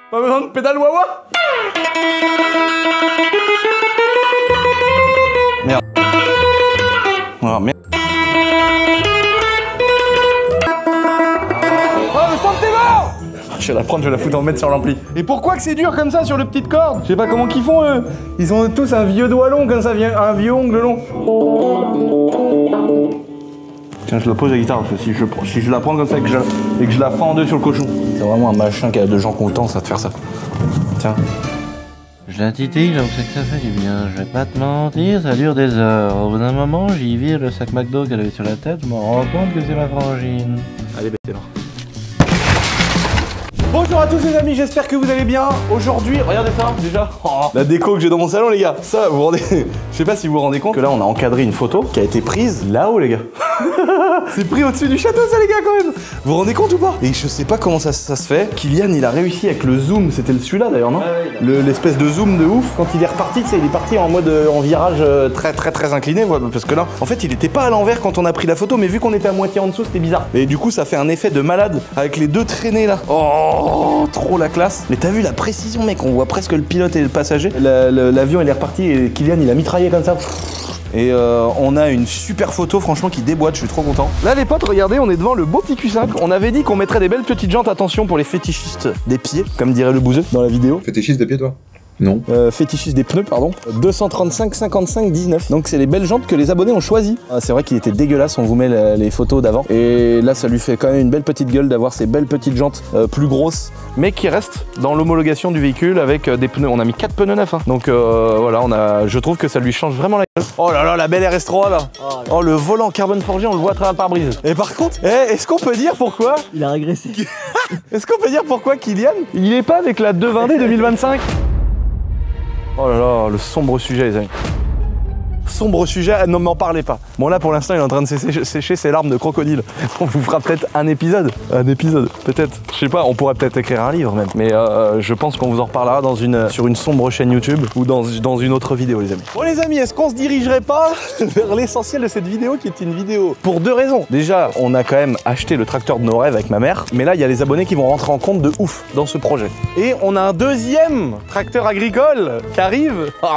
Pas besoin de pédale wawa. Merde. Oh merde. Oh le sang t'es mort. Je vais la prendre, je vais la foutre en mettre sur l'ampli. Et pourquoi que c'est dur comme ça sur le petite corde? Je sais pas comment qu'ils font eux. Ils ont tous un vieux doigt long comme ça, un vieux ongle long. Tiens, je la pose la guitare, parce que si je la prends comme ça et que je la fends en deux sur le cochon. C'est vraiment un machin qui a de gens contents, ça, de faire ça. Tiens. Je la titille, donc c'est que ça fait du bien. Je vais pas te mentir, ça dure des heures. Au bout d'un moment, j'y vire le sac McDo qu'elle avait sur la tête, je me rends compte que c'est ma frangine. Allez, c'est là. Bonjour à tous les amis, j'espère que vous allez bien. Aujourd'hui, regardez ça déjà. Oh, la déco que j'ai dans mon salon les gars. Ça, vous vous rendez... Je sais pas si vous vous rendez compte que là on a encadré une photo qui a été prise là-haut les gars. C'est pris au-dessus du château ça les gars quand même. Vous vous rendez compte ou pas? Et je sais pas comment ça se fait. Kylian il a réussi avec le zoom, c'était celui-là d'ailleurs non? L'espèce de zoom de ouf. Quand il est reparti, il est parti en mode en virage très incliné. Voilà, parce que là, en fait il était pas à l'envers quand on a pris la photo, mais vu qu'on était à moitié en dessous c'était bizarre. Et du coup ça fait un effet de malade avec les deux traînées là. Oh, trop la classe. Mais t'as vu la précision mec, on voit presque le pilote et le passager. L'avion il est reparti et Kylian il a mitraillé comme ça. Et on a une super photo franchement qui déboîte, je suis trop content. Là les potes, regardez, on est devant le beau petit Q5. On avait dit qu'on mettrait des belles petites jantes, attention pour les fétichistes des pieds, comme dirait le bouseux dans la vidéo. Fétichiste des pieds toi? Non. Fétichiste des pneus, pardon. 235 55 19. Donc c'est les belles jantes que les abonnés ont choisies. Ah, c'est vrai qu'il était dégueulasse, on vous met les photos d'avant. Et là ça lui fait quand même une belle petite gueule d'avoir ces belles petites jantes plus grosses, mais qui restent dans l'homologation du véhicule avec des pneus. On a mis 4 pneus neufs. Hein. Donc voilà, je trouve que ça lui change vraiment la gueule. Oh là là, la belle RS3 là. Oh le volant carbone forgé, on le voit à travers le pare-brise. Et par contre, est-ce qu'on peut dire pourquoi il a régressé? Est-ce qu'on peut dire pourquoi Kylian, il est pas avec la 220D 2025? Oh là là, le sombre sujet les amis. Sombre sujet, ne m'en parlez pas. Bon là pour l'instant il est en train de sécher ses larmes de crocodile. On vous fera peut-être un épisode, peut-être. Je sais pas, on pourrait peut-être écrire un livre même. Mais je pense qu'on vous en reparlera sur une sombre chaîne YouTube ou dans une autre vidéo les amis. Bon les amis, est-ce qu'on se dirigerait pas vers l'essentiel de cette vidéo qui est une vidéo pour deux raisons. Déjà, on a quand même acheté le tracteur de nos rêves avec ma mère. Mais là il y a les abonnés qui vont rentrer en compte de ouf dans ce projet. Et on a un deuxième tracteur agricole qui arrive. Oh,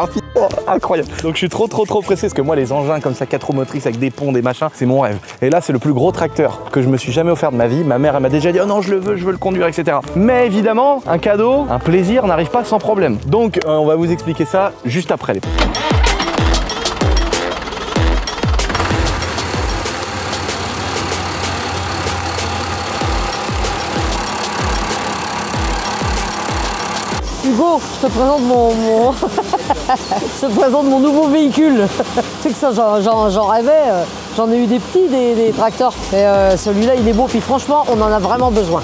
incroyable. Donc je suis trop pressé parce que moi les engins comme ça 4 roues motrices avec des ponts, des machins, c'est mon rêve. Et là c'est le plus gros tracteur que je me suis jamais offert de ma vie. Ma mère elle m'a déjà dit oh non je veux le conduire etc. Mais évidemment un cadeau, un plaisir n'arrive pas sans problème. Donc on va vous expliquer ça juste après les potes. Hugo, je te présente je te présente mon nouveau véhicule. Tu sais que ça, j'en rêvais. J'en ai eu des petits, des tracteurs. Et celui-là, il est beau. Puis franchement, on en a vraiment besoin.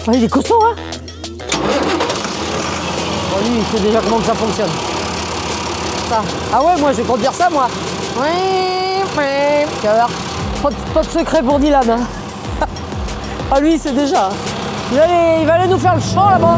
Oh, il est costaud, hein? Bon, lui, il sait déjà comment que ça fonctionne. Ça. Ah ouais, moi, je vais conduire ça, moi. Tu vas voir. Pas de secret pour Dylan. Hein. Ah, lui, il sait déjà. Il va aller nous faire le champ, là-bas.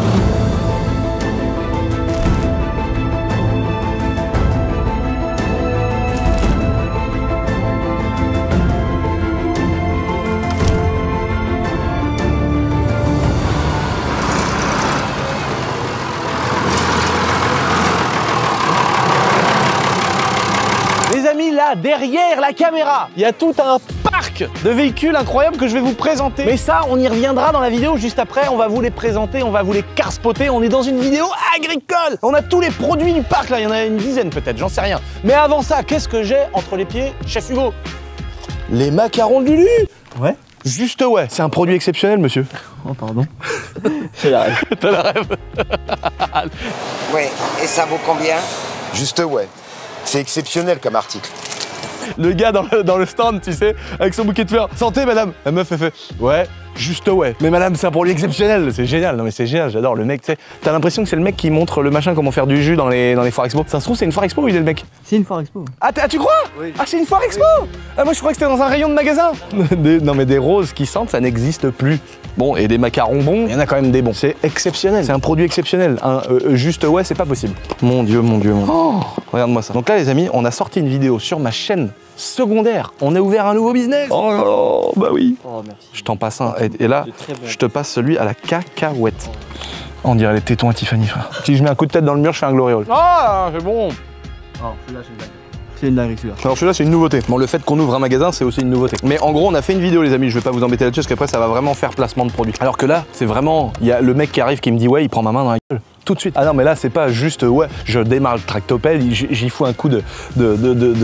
Là, derrière la caméra, il y a tout un parc de véhicules incroyables que je vais vous présenter. Mais ça, on y reviendra dans la vidéo juste après. On va vous les présenter, on va vous les carspotter. On est dans une vidéo agricole. On a tous les produits du parc là. Il y en a une dizaine peut-être, j'en sais rien. Mais avant ça, qu'est-ce que j'ai entre les pieds, chef Hugo? Les macarons de Lulu. Ouais. Juste ouais. C'est un produit exceptionnel, monsieur. Oh pardon. J'ai la rêve. T'as la rêve. Ouais. Et ça vaut combien? Juste ouais. C'est exceptionnel comme article. Le gars dans le stand, tu sais, avec son bouquet de fleurs. Santé, madame. La meuf, elle fait ouais. Juste ouais. Mais madame, c'est un produit exceptionnel, c'est génial. Non mais c'est génial, j'adore le mec, tu sais. T'as l'impression que c'est le mec qui montre le machin comment faire du jus dans les foires expo. Ça se trouve c'est une foire expo où il est le mec? C'est une foire expo. Ah, tu crois? Oui. Ah c'est une foire expo? Ah moi je crois que c'était dans un rayon de magasin. Non mais des roses qui sentent, ça n'existe plus. Bon, et des macarons bons, il y en a quand même des bons. C'est exceptionnel, c'est un produit exceptionnel. Juste ouais, c'est pas possible. Mon Dieu, mon Dieu, mon Dieu. Oh, regarde-moi ça. Donc là les amis, on a sorti une vidéo sur ma chaîne secondaire. On a ouvert un nouveau business. Oh bah oui. Oh, merci. Je t'en passe un. Et là, je te passe celui à la cacahuète. On dirait les tétons à Tiffany, frère. Si je mets un coup de tête dans le mur, je fais un gloriole. Ah, c'est bon. Non, celui-là, c'est une blague. C'est une dinguerie celui-là. Alors celui-là c'est une nouveauté. Bon, le fait qu'on ouvre un magasin c'est aussi une nouveauté. Mais en gros on a fait une vidéo les amis, je vais pas vous embêter là-dessus parce qu'après ça va vraiment faire placement de produit. Alors que là c'est vraiment, il y a le mec qui arrive qui me dit ouais il prend ma main dans la gueule. Tout de suite. Ah non mais là c'est pas juste ouais je démarre le tractopelle, j'y fous un coup de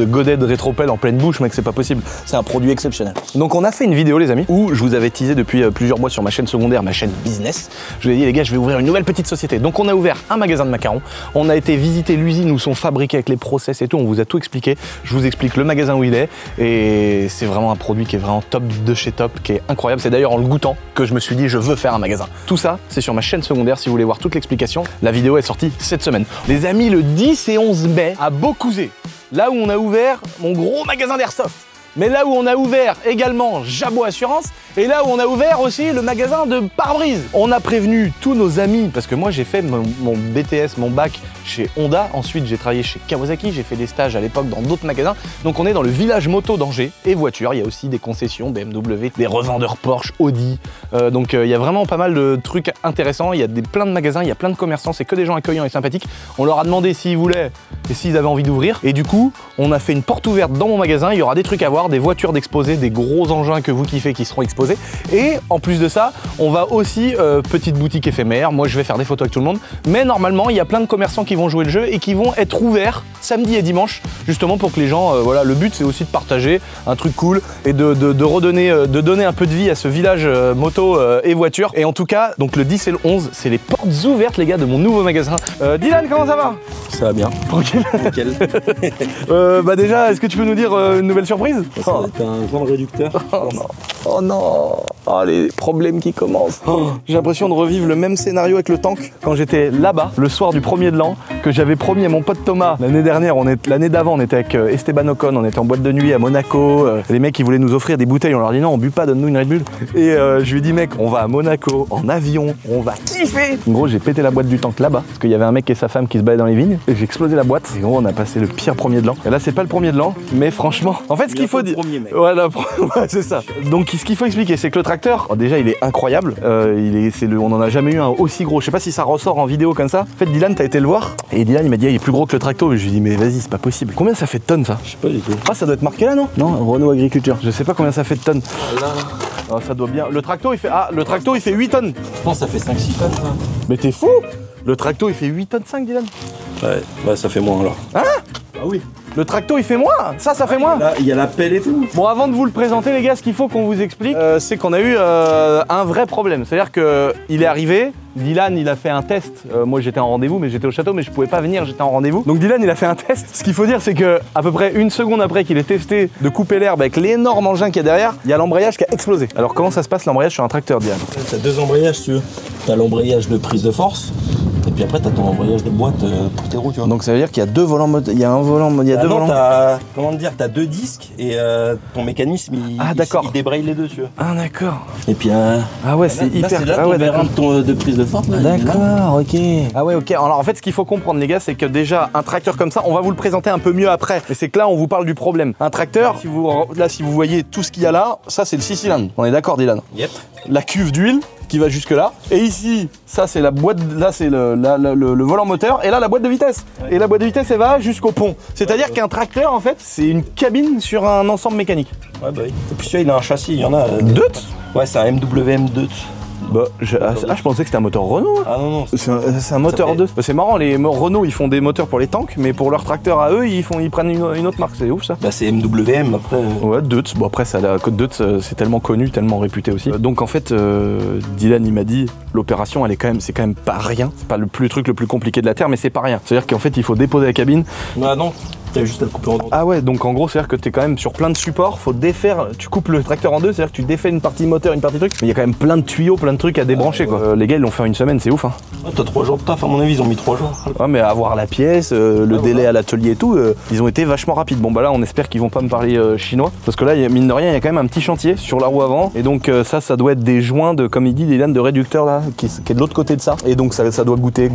godet de rétropelle en pleine bouche mec, c'est pas possible. C'est un produit exceptionnel. Donc on a fait une vidéo les amis où je vous avais teasé depuis plusieurs mois sur ma chaîne secondaire, ma chaîne business. Je vous ai dit les gars je vais ouvrir une nouvelle petite société. Donc on a ouvert un magasin de macarons, on a été visiter l'usine où sont fabriqués avec les process et tout, on vous a tout expliqué. Je vous explique le magasin où il est et c'est vraiment un produit qui est vraiment top de chez top, qui est incroyable. C'est d'ailleurs en le goûtant que je me suis dit je veux faire un magasin. Tout ça c'est sur ma chaîne secondaire si vous voulez voir toute l'explication. La vidéo est sortie cette semaine. Les amis, le 10 et 11 mai à Beaucouzé, là où on a ouvert mon gros magasin d'airsoft, mais là où on a ouvert également Jabot Assurance et là où on a ouvert aussi le magasin de pare-brise. On a prévenu tous nos amis parce que moi j'ai fait mon BTS, mon bac chez Honda, ensuite j'ai travaillé chez Kawasaki, j'ai fait des stages à l'époque dans d'autres magasins. Donc on est dans le village moto d'Angers et voitures, il y a aussi des concessions BMW, des revendeurs Porsche, Audi. Donc il y a vraiment pas mal de trucs intéressants, il y a plein de magasins, il y a plein de commerçants, c'est que des gens accueillants et sympathiques. On leur a demandé s'ils voulaient et s'ils avaient envie d'ouvrir et du coup on a fait une porte ouverte dans mon magasin, il y aura des trucs à voir, des voitures d'exposés, des gros engins que vous kiffez qui seront exposés. Et en plus de ça, on va aussi, petite boutique éphémère, moi je vais faire des photos avec tout le monde, mais normalement il y a plein de commerçants qui vont jouer le jeu et qui vont être ouverts samedi et dimanche, justement pour que les gens, voilà, le but c'est aussi de partager un truc cool et de redonner, de donner un peu de vie à ce village moto et voiture. Et en tout cas, donc le 10 et le 11, c'est les portes ouvertes les gars de mon nouveau magasin. Dylan, comment ça va? Ça va bien. Tranquille. Nickel. Bah déjà, est-ce que tu peux nous dire une nouvelle surprise? Ça va être un grand réducteur. Oh non. Oh non. Oh les problèmes qui commencent. Oh, j'ai l'impression de revivre le même scénario avec le tank quand j'étais là-bas le soir du 1er de l'an, que j'avais promis à mon pote Thomas. L'année dernière, l'année d'avant, on était avec Esteban Ocon, on était en boîte de nuit à Monaco. Les mecs ils voulaient nous offrir des bouteilles, on leur dit non, on but pas, donne-nous une Red Bull. Et je lui ai dit mec, on va à Monaco en avion, on va kiffer. En gros, j'ai pété la boîte du tank là-bas parce qu'il y avait un mec et sa femme qui se baladaient dans les vignes et j'ai explosé la boîte. Et en gros, on a passé le pire 1er de l'an. Et là, c'est pas le 1er de l'an, mais franchement, en fait, ce qu'il faut dire, ouais, c'est ça. Donc, ce qu'il faut expliquer, c'est que le tracteur, déjà, il est incroyable. On en a jamais eu un aussi gros. Je sais pas si ça ressort en vidéo comme ça. En fait, Dylan, t'as été le voir et Dylan, il m'a dit, il est plus gros que le tracto. Et je lui ai dit, mais vas-y, c'est pas possible. Combien ça fait de tonnes ça? Je sais pas du tout. Ah, ça doit être marqué là, non? Non, Renault Agriculture. Je sais pas combien ça fait de tonnes. Ah, ça doit bien. Le tracto, il fait 8 tonnes. Je pense que ça fait 5-6 tonnes. Ça. Mais t'es fou? Le tracto, il fait 8 tonnes 5, Dylan. Ouais, bah ça fait moins alors. Hein? Ah oui. Le tracto il fait moins, ça fait moins. Là, il y a la pelle et tout. Bon, avant de vous le présenter les gars, ce qu'il faut qu'on vous explique, c'est qu'on a eu un vrai problème. C'est-à-dire qu'il est arrivé, Dylan il a fait un test. Moi j'étais en rendez-vous, mais j'étais au château, mais je pouvais pas venir, j'étais en rendez-vous. Donc Dylan il a fait un test. Ce qu'il faut dire c'est que à peu près une seconde après qu'il ait testé de couper l'herbe avec l'énorme engin qu'il y a derrière, il y a l'embrayage qui a explosé. Alors comment ça se passe l'embrayage sur un tracteur, Dylan? T'as deux embrayages si tu veux. T'as l'embrayage de prise de force. Et puis après, t'as ton embrayage de boîte pour tes roues, tu vois. Donc ça veut dire qu'il y a deux volants moteurs. Il y a un volant, il y a deux volants. Comment te dire, t'as deux disques et ton mécanisme il débraye les deux, tu vois. Ah d'accord. Et puis ah ouais, c'est hyper. C'est là ton vérin de prise de force. D'accord, ok. Ah ouais, ok. Alors en fait, ce qu'il faut comprendre les gars, c'est que déjà un tracteur comme ça, on va vous le présenter un peu mieux après. Mais c'est que là, on vous parle du problème. Un tracteur, si vous voyez tout ce qu'il y a là, ça c'est le 6 cylindres. On est d'accord, Dylan? Yep. La cuve d'huile qui va jusque là. Et ici, ça c'est la boîte, là c'est le volant moteur, et là la boîte de vitesse. Ouais. Et la boîte de vitesse, elle va jusqu'au pont. C'est-à-dire qu'un tracteur, en fait, c'est une cabine sur un ensemble mécanique. Ouais, bah oui. Et puis celui-là, il a un châssis, il y en a. Deutz? Ouais, c'est un MWM Deutz. Bah, je pensais que c'était un moteur Renault. Ah non, non. C'est un moteur 2. Bah, c'est marrant, les Renault ils font des moteurs pour les tanks, mais pour leurs tracteurs à eux, ils prennent une autre marque. C'est ouf ça. Bah, c'est MWM après. Ouais, Deutz. Bon, après, ça, la code Deutz, c'est tellement connu, tellement réputé aussi. Donc en fait, Dylan il m'a dit, l'opération c'est quand même pas rien. C'est pas le truc le plus compliqué de la Terre, mais c'est pas rien. C'est-à-dire qu'en fait, il faut déposer la cabine. Bah non. T'as juste à le couper en deux. Ah ouais, donc en gros, c'est-à-dire que t'es quand même sur plein de supports, faut défaire, tu coupes le tracteur en deux, c'est-à-dire que tu défais une partie moteur, une partie truc, mais il y a quand même plein de tuyaux, plein de trucs à débrancher quoi. Les gars, ils l'ont fait en une semaine, c'est ouf hein. Ah, t'as 3 jours de taf, à mon avis, ils ont mis 3 jours. Ouais, mais avoir la pièce, le délai à l'atelier et tout, ils ont été vachement rapides. Bon bah là, on espère qu'ils vont pas me parler chinois, parce que là, mine de rien, il y a quand même un petit chantier sur la roue avant, et donc ça doit être des joints de, comme il dit, des lames de réducteur là, qui est de l'autre côté de ça, et donc ça doit goûter,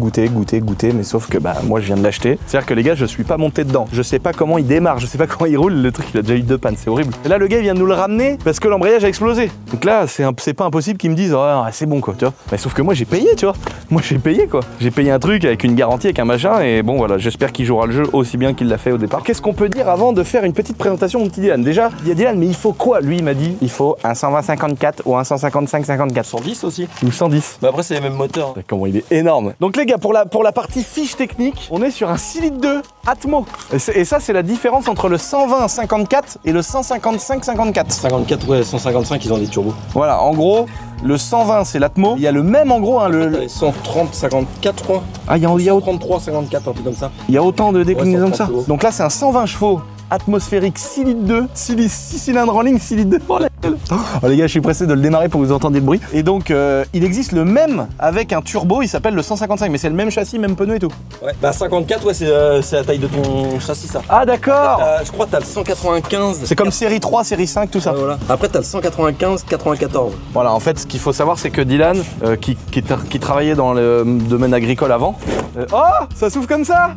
mais sauf que bah moi je viens de l'acheter. C'est-à-dire que les gars, je suis pas monté dedans, je sais pas comment il démarre, je sais pas comment il roule, le truc il a déjà eu 2 pannes, c'est horrible. Et là le gars il vient de nous le ramener parce que l'embrayage a explosé. Donc là c'est pas impossible qu'ils me disent oh, c'est bon quoi, tu vois. Mais sauf que moi j'ai payé, tu vois. Moi j'ai payé quoi. J'ai payé un truc avec une garantie, avec un machin, et bon voilà, j'espère qu'il jouera le jeu aussi bien qu'il l'a fait au départ. Qu'est-ce qu'on peut dire avant de faire une petite présentation mon petit Dylan? Déjà, il y a Dylan, mais il faut quoi? Lui il m'a dit il faut un 120-54 ou un 155-54. 110 aussi. Ou 110. Bah après c'est les mêmes moteurs. Comment il est énorme. Donc les gars, pour la partie fiche technique, on est sur un 6 litres 2 Atmo. Et ça c'est la différence entre le 120-54 et le 155-54. 54, ouais, 155, ils ont des turbos. Voilà, en gros, le 120 c'est l'Atmo. Il y a le même en gros, hein, le 130-54 je crois. Ah, il y a 133-54, un truc comme ça. Il y a autant de déclinaisons que ça. chevaux. Donc là c'est un 120 chevaux atmosphérique 6 litres 2, 6 cylindres en ligne, 6 litres 2. Oh la gueule. Oh les gars, je suis pressé de le démarrer pour que vous entendiez le bruit. Et donc il existe le même avec un turbo, il s'appelle le 155, mais c'est le même châssis, même pneu et tout. Ouais. Bah 54, ouais, c'est la taille de ton châssis ça. Ah d'accord. Je crois que t'as le 195. C'est comme série 3, série 5, tout ça. Ouais, voilà. Après t'as le 195-94. Voilà, en fait, ce qu'il faut savoir, c'est que Dylan, qui travaillait dans le domaine agricole avant... oh, ça s'ouvre comme ça.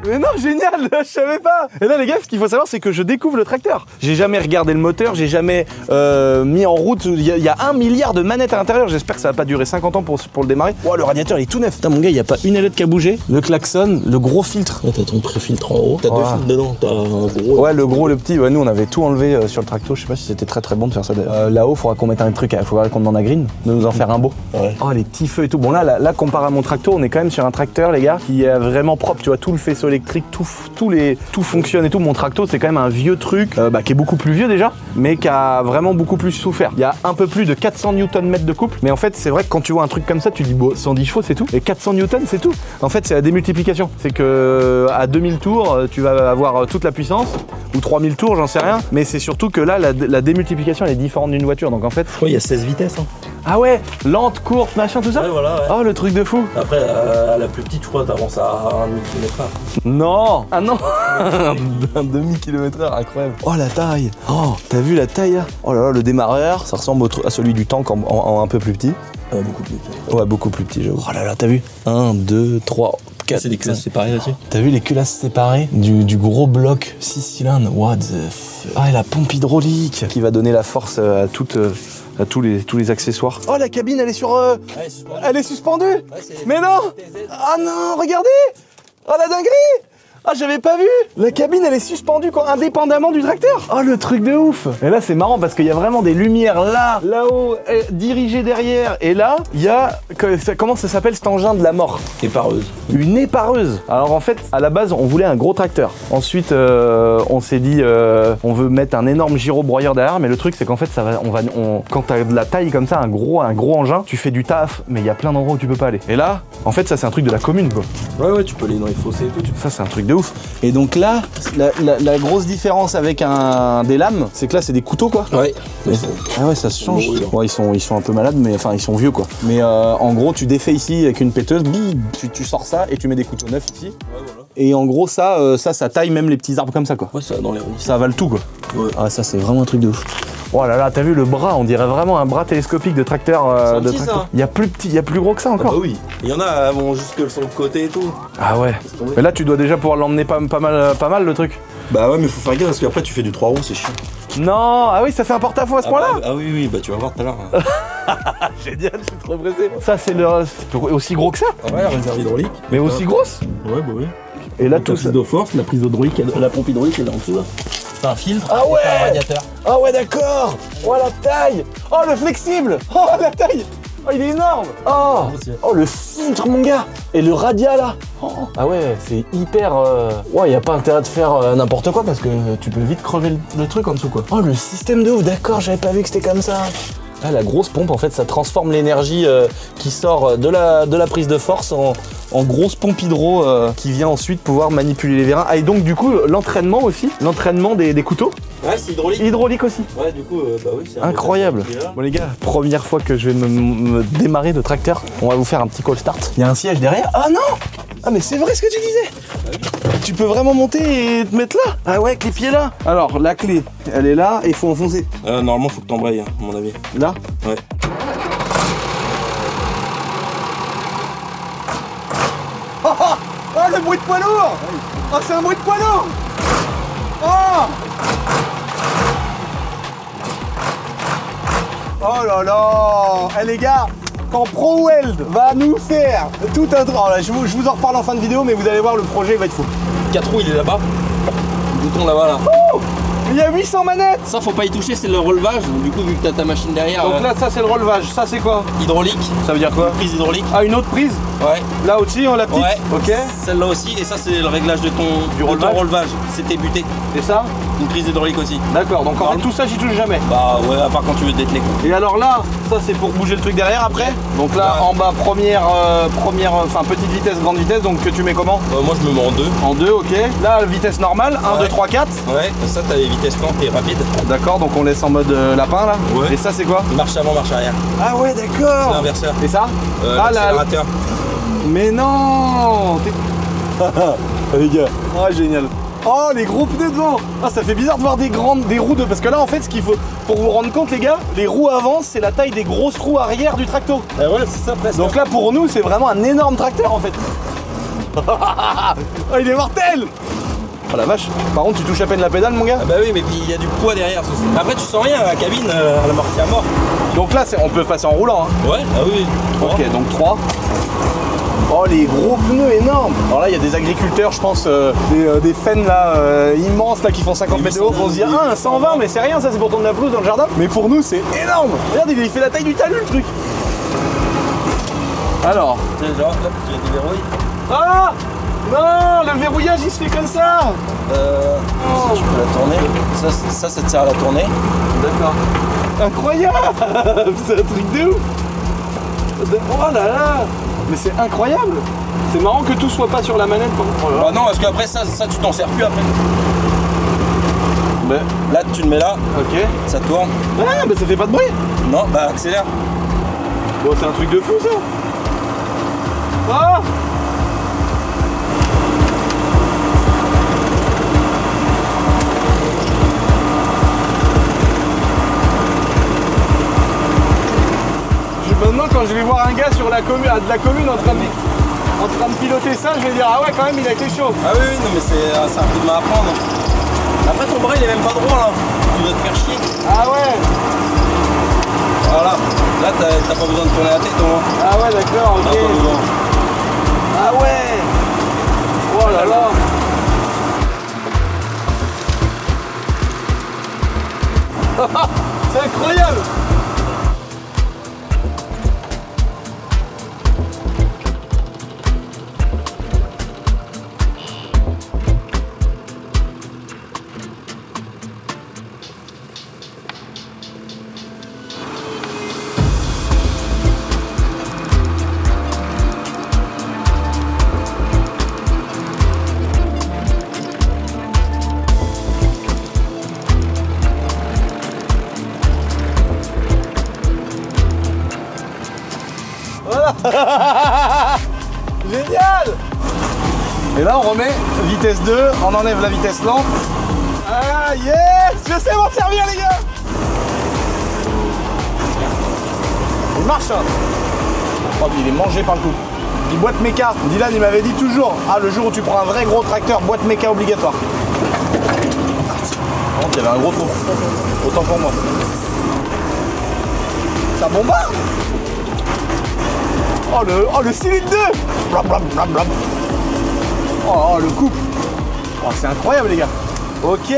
Mais non, génial, je savais pas. Et là les gars, ce qu'il faut savoir, c'est que je découvre le tracteur. J'ai jamais regardé le moteur, j'ai jamais mis en route. Il y a 1 milliard de manettes à l'intérieur. J'espère que ça va pas durer 50 ans pour le démarrer. Oh, le radiateur il est tout neuf. Putain mon gars, il y a pas une ailette qui a bougé. Le klaxon, le gros filtre. Ouais, t'as ton pré-filtre en haut. T'as 2 filtres dedans. T'as un gros. Ouais, le gros, le petit. Ouais, nous on avait tout enlevé sur le tracto. Je sais pas si c'était très bon de faire ça. Là-haut, faudra qu'on mette un truc. Faudra qu'on demande à Green de nous en faire un beau. Ouais. Oh, les petits feux et tout. Bon là, comparé à mon tracto, on est quand même sur un tracteur, les gars, qui est vraiment propre. Tu vois, tout le faisceau électrique, tout fonctionne et tout. Mon tracto, c'est quand même un vieux truc qui est beaucoup plus vieux déjà, mais qui a vraiment beaucoup plus souffert. Il y a un peu plus de 400 Nm de couple, mais en fait, c'est vrai que quand tu vois un truc comme ça, tu dis bon, 110 chevaux, c'est tout. Et 400 N, c'est tout. En fait, c'est la démultiplication. C'est que à 2000 tours, tu vas avoir toute la puissance, ou 3000 tours, j'en sais rien. Mais c'est surtout que là, la démultiplication, elle est différente d'une voiture. Donc en fait. Ouais, il y a 16 vitesses. Hein. Ah ouais, lente, courte, machin, tout ça. Ouais, voilà. Ouais. Oh, le truc de fou. Après, la plus petite, je crois, t'avances à 1 km/h. Non. Ah non. Un demi-kilomètre/h, incroyable. Oh la taille. Oh, t'as vu la taille là? Oh là là, le démarreur, ça ressemble à celui du tank en un peu plus petit. Beaucoup plus petit. Ouais, beaucoup plus petit, j'avoue. Oh là là, t'as vu? 1, 2, 3, 4. C'est des classes séparées là-dessus. T'as vu les culasses séparées du gros bloc 6 cylindres? What the fuck? Ah, et la pompe hydraulique qui va donner la force à tous les accessoires. Oh, la cabine, elle est sur... elle est suspendue. Ouais, mais non. Ah non, regardez. Oh, la dinguerie. Ah, j'avais pas vu. La cabine, elle est suspendue quoi, indépendamment du tracteur. Oh, le truc de ouf. Et là, c'est marrant parce qu'il y a vraiment des lumières là-haut, dirigées derrière. Et là, il y a... Comment ça s'appelle cet engin de la mort? Épareuse. Une épareuse. Alors en fait, à la base, on voulait un gros tracteur. Ensuite, on s'est dit, on veut mettre un énorme gyrobroyeur derrière. Mais le truc, c'est qu'en fait, quand t'as de la taille comme ça, un gros engin, tu fais du taf, mais il y a plein d'endroits où tu peux pas aller. Et là, en fait, ça, c'est un truc de la commune, quoi. Ouais, tu peux aller dans les fossés et tout. Ça, c'est un truc de ouf. Et donc là, la grosse différence avec des lames, c'est que là, c'est des couteaux, quoi. Ouais. Ah ouais, ça se change. Ouais, ils sont un peu malades, mais enfin, ils sont vieux, quoi. Mais en gros, tu défais ici avec une péteuse, tu sors ça et tu mets des couteaux neufs ici. Ouais, voilà. Et en gros, ça taille même les petits arbres comme ça, quoi. Ouais, ça va dans les ronds. Ça avale tout, quoi. Ouais. Ah, ça, c'est vraiment un truc de ouf. Oh là là, t'as vu le bras, on dirait vraiment un bras télescopique de tracteur. Il y a plus petit, il y a plus gros que ça encore. Ah bah oui, il y en a bon, jusque sur le côté et tout. Ah ouais. Mais là, tu dois déjà pouvoir l'emmener pas mal le truc. Bah ouais, mais faut faire gaffe parce qu'après tu fais du 3 roues, c'est chiant. Non, ah oui, ça fait un porte-à-faux à ce point-là. Ah oui, bah tu vas voir tout à l'heure. Génial, je suis trop pressé. Ça, c'est aussi gros que ça. Ouais, la réserve hydraulique. Mais aussi grosse. Ouais, bah oui. Et là, tout ça. La prise de force, la prise hydraulique, la pompe hydraulique, elle est en dessous là. C'est un filtre. Ah ouais. Un radiateur. Ah ouais, d'accord. Oh la taille. Oh le flexible. Oh la taille. Oh il est énorme. Oh le filtre mon gars. Et le radial là. Oh. Ah ouais, c'est hyper... Ouais, y a pas intérêt de faire n'importe quoi parce que tu peux vite crever le truc en dessous quoi. Oh le système de ouf, d'accord, j'avais pas vu que c'était comme ça. Ah, la grosse pompe, en fait, ça transforme l'énergie qui sort de la prise de force en grosse pompe hydro qui vient ensuite pouvoir manipuler les vérins. Ah, et donc, du coup, l'entraînement aussi, l'entraînement des couteaux. Ouais, c'est hydraulique. Hydraulique aussi. Ouais, du coup, bah oui, c'est incroyable. Bon, les gars, première fois que je vais me démarrer de tracteur, on va vous faire un petit call start. Il y a un siège derrière. Ah non! Ah, mais c'est vrai ce que tu disais! Tu peux vraiment monter et te mettre là? Ah ouais, avec les pieds là. Alors, la clé, elle est là et il faut enfoncer. Normalement, faut que t'embrayes, à mon avis. Là? Ouais. Oh, oh, oh, le bruit de poids lourd! Oh, c'est un bruit de poids lourd! Oh! Oh là là! Eh les gars, quand ProWeld va nous faire tout un truc... Oh là, je vous en reparle en fin de vidéo, mais vous allez voir, le projet va être fou. 4 roues, il est là-bas. Le bouton là-bas, là. Oh, il y a 800 manettes! Ça, faut pas y toucher, c'est le relevage. Donc, du coup, vu que t'as ta machine derrière. Donc là, ça c'est le relevage. Ça c'est quoi? Hydraulique. Ça veut dire quoi? Prise hydraulique. Ah, une autre prise? Ouais. Là au-dessus, on la petite? Ouais. Ok. Celle-là aussi. Et ça, c'est le réglage de ton relevage. C'était buté. Et ça? Une prise hydraulique aussi. D'accord, donc en fait tout ça j'y touche jamais. Bah ouais, à part quand tu veux te dételer. Et alors là, ça c'est pour bouger le truc derrière après. Donc là en bas première, petite vitesse, grande vitesse, donc que tu mets comment? Moi je me mets en 2. En 2, ok. Là vitesse normale, 1, 2, 3, 4. Ouais, ça t'as les vitesses lentes et rapides. D'accord, donc on laisse en mode lapin là. Ouais. Et ça c'est quoi? Marche avant, marche arrière. Ah ouais, d'accord. C'est l'inverseur. Et ça? L'accélérateur. Mais non. Les gars, ah génial. Oh, les gros pneus devant. Ah, ça fait bizarre de voir des roues de... Parce que là, en fait, ce qu'il faut... Pour vous rendre compte, les gars, les roues avant, c'est la taille des grosses roues arrière du tracto. Et voilà, c'est ça presque. Donc là, pour nous, c'est vraiment un énorme tracteur, en fait. Oh, il est mortel. Oh la vache. Par contre, tu touches à peine la pédale, mon gars. Ah bah oui, mais puis il y a du poids derrière. Après, tu sens rien, la cabine, elle amortit à mort. Donc là, on peut passer en roulant, hein. Ouais, ah oui. Ok, donc 3. Oh, les gros pneus énormes. Alors là, il y a des agriculteurs, je pense, des fennes là, immenses là, qui font 50 mètres de haut. On se dit, ah, un 120, mais c'est rien, ça c'est pour tourner la pelouse dans le jardin. Mais pour nous, c'est énorme. Regarde, il fait la taille du talus, le truc. Alors. Tu sais, genre, là, tu déverrouilles. Ah non, le verrouillage, il se fait comme ça. Si tu peux la tourner. Ça te sert à la tourner. D'accord. Incroyable. C'est un truc de ouf. Oh là là. Mais c'est incroyable. C'est marrant que tout soit pas sur la manette. Bah non, parce qu'après ça tu t'en sers plus après. Bah. Là tu le mets là, ok. Ça tourne. Ah bah ça fait pas de bruit. Non, bah accélère. Bon, c'est un truc de fou ça. Ah. Maintenant, quand je vais voir un gars sur la commune, de la commune en train de piloter ça, je vais dire ah ouais, quand même il a été chaud. Ah oui, non mais c'est un coup de main à prendre. Après ton bras il est même pas droit là, tu dois te faire chier. Ah ouais. Voilà, là t'as pas besoin de tourner la tête au moins. Ah ouais, d'accord, ok. Ah ouais. Oh là là. C'est incroyable. Génial. Et là on remet vitesse 2, on enlève la vitesse lente. Ah yes. Je sais m'en servir les gars. Il marche hein. Oh, il est mangé par le coup. Il boîte méca. Dylan il m'avait dit toujours, ah le jour où tu prends un vrai gros tracteur, boîte méca obligatoire. Par contre il y avait un gros trou. Autant pour moi. Ça bombarde. Oh le cylindre 2. Blab, blab, blab, blab. Oh le couple. Oh, c'est incroyable les gars. Ok.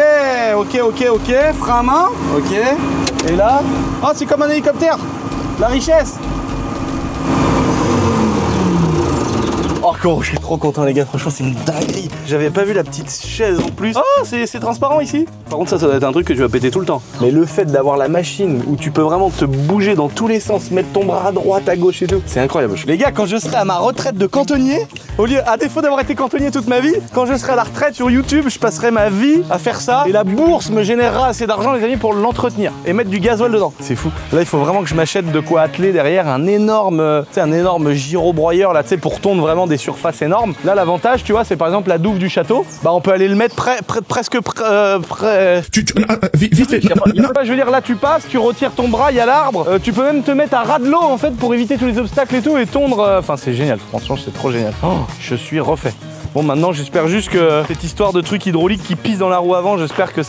Frein à main. Ok. Et là. Oh c'est comme un hélicoptère. La richesse. Oh, comment je suis trop content, les gars. Franchement, c'est une dinguerie. J'avais pas vu la petite chaise en plus. Oh, c'est transparent ici. Par contre, ça doit être un truc que tu vas péter tout le temps. Mais le fait d'avoir la machine où tu peux vraiment te bouger dans tous les sens, mettre ton bras à droite, à gauche et tout, c'est incroyable. Les gars, quand je serai à ma retraite de cantonnier, au lieu, à défaut d'avoir été cantonnier toute ma vie, quand je serai à la retraite sur YouTube, je passerai ma vie à faire ça et la bourse me générera assez d'argent, les amis, pour l'entretenir et mettre du gasoil dedans. C'est fou. Là, il faut vraiment que je m'achète de quoi atteler derrière un énorme gyrobroyeur là, tu sais, pour tondre vraiment des surfaces énormes. Là, l'avantage, tu vois, c'est par exemple la douve du château. Bah, on peut aller le mettre presque près. Vite fait. Je veux dire, là, tu passes, tu retires ton bras, il y a l'arbre. Tu peux même te mettre à ras de l'eau en fait pour éviter tous les obstacles et tout et tondre. Enfin, c'est génial. Franchement, c'est trop génial. Oh, je suis refait. Bon, maintenant, j'espère juste que cette histoire de truc hydraulique qui pisse dans la roue avant, j'espère que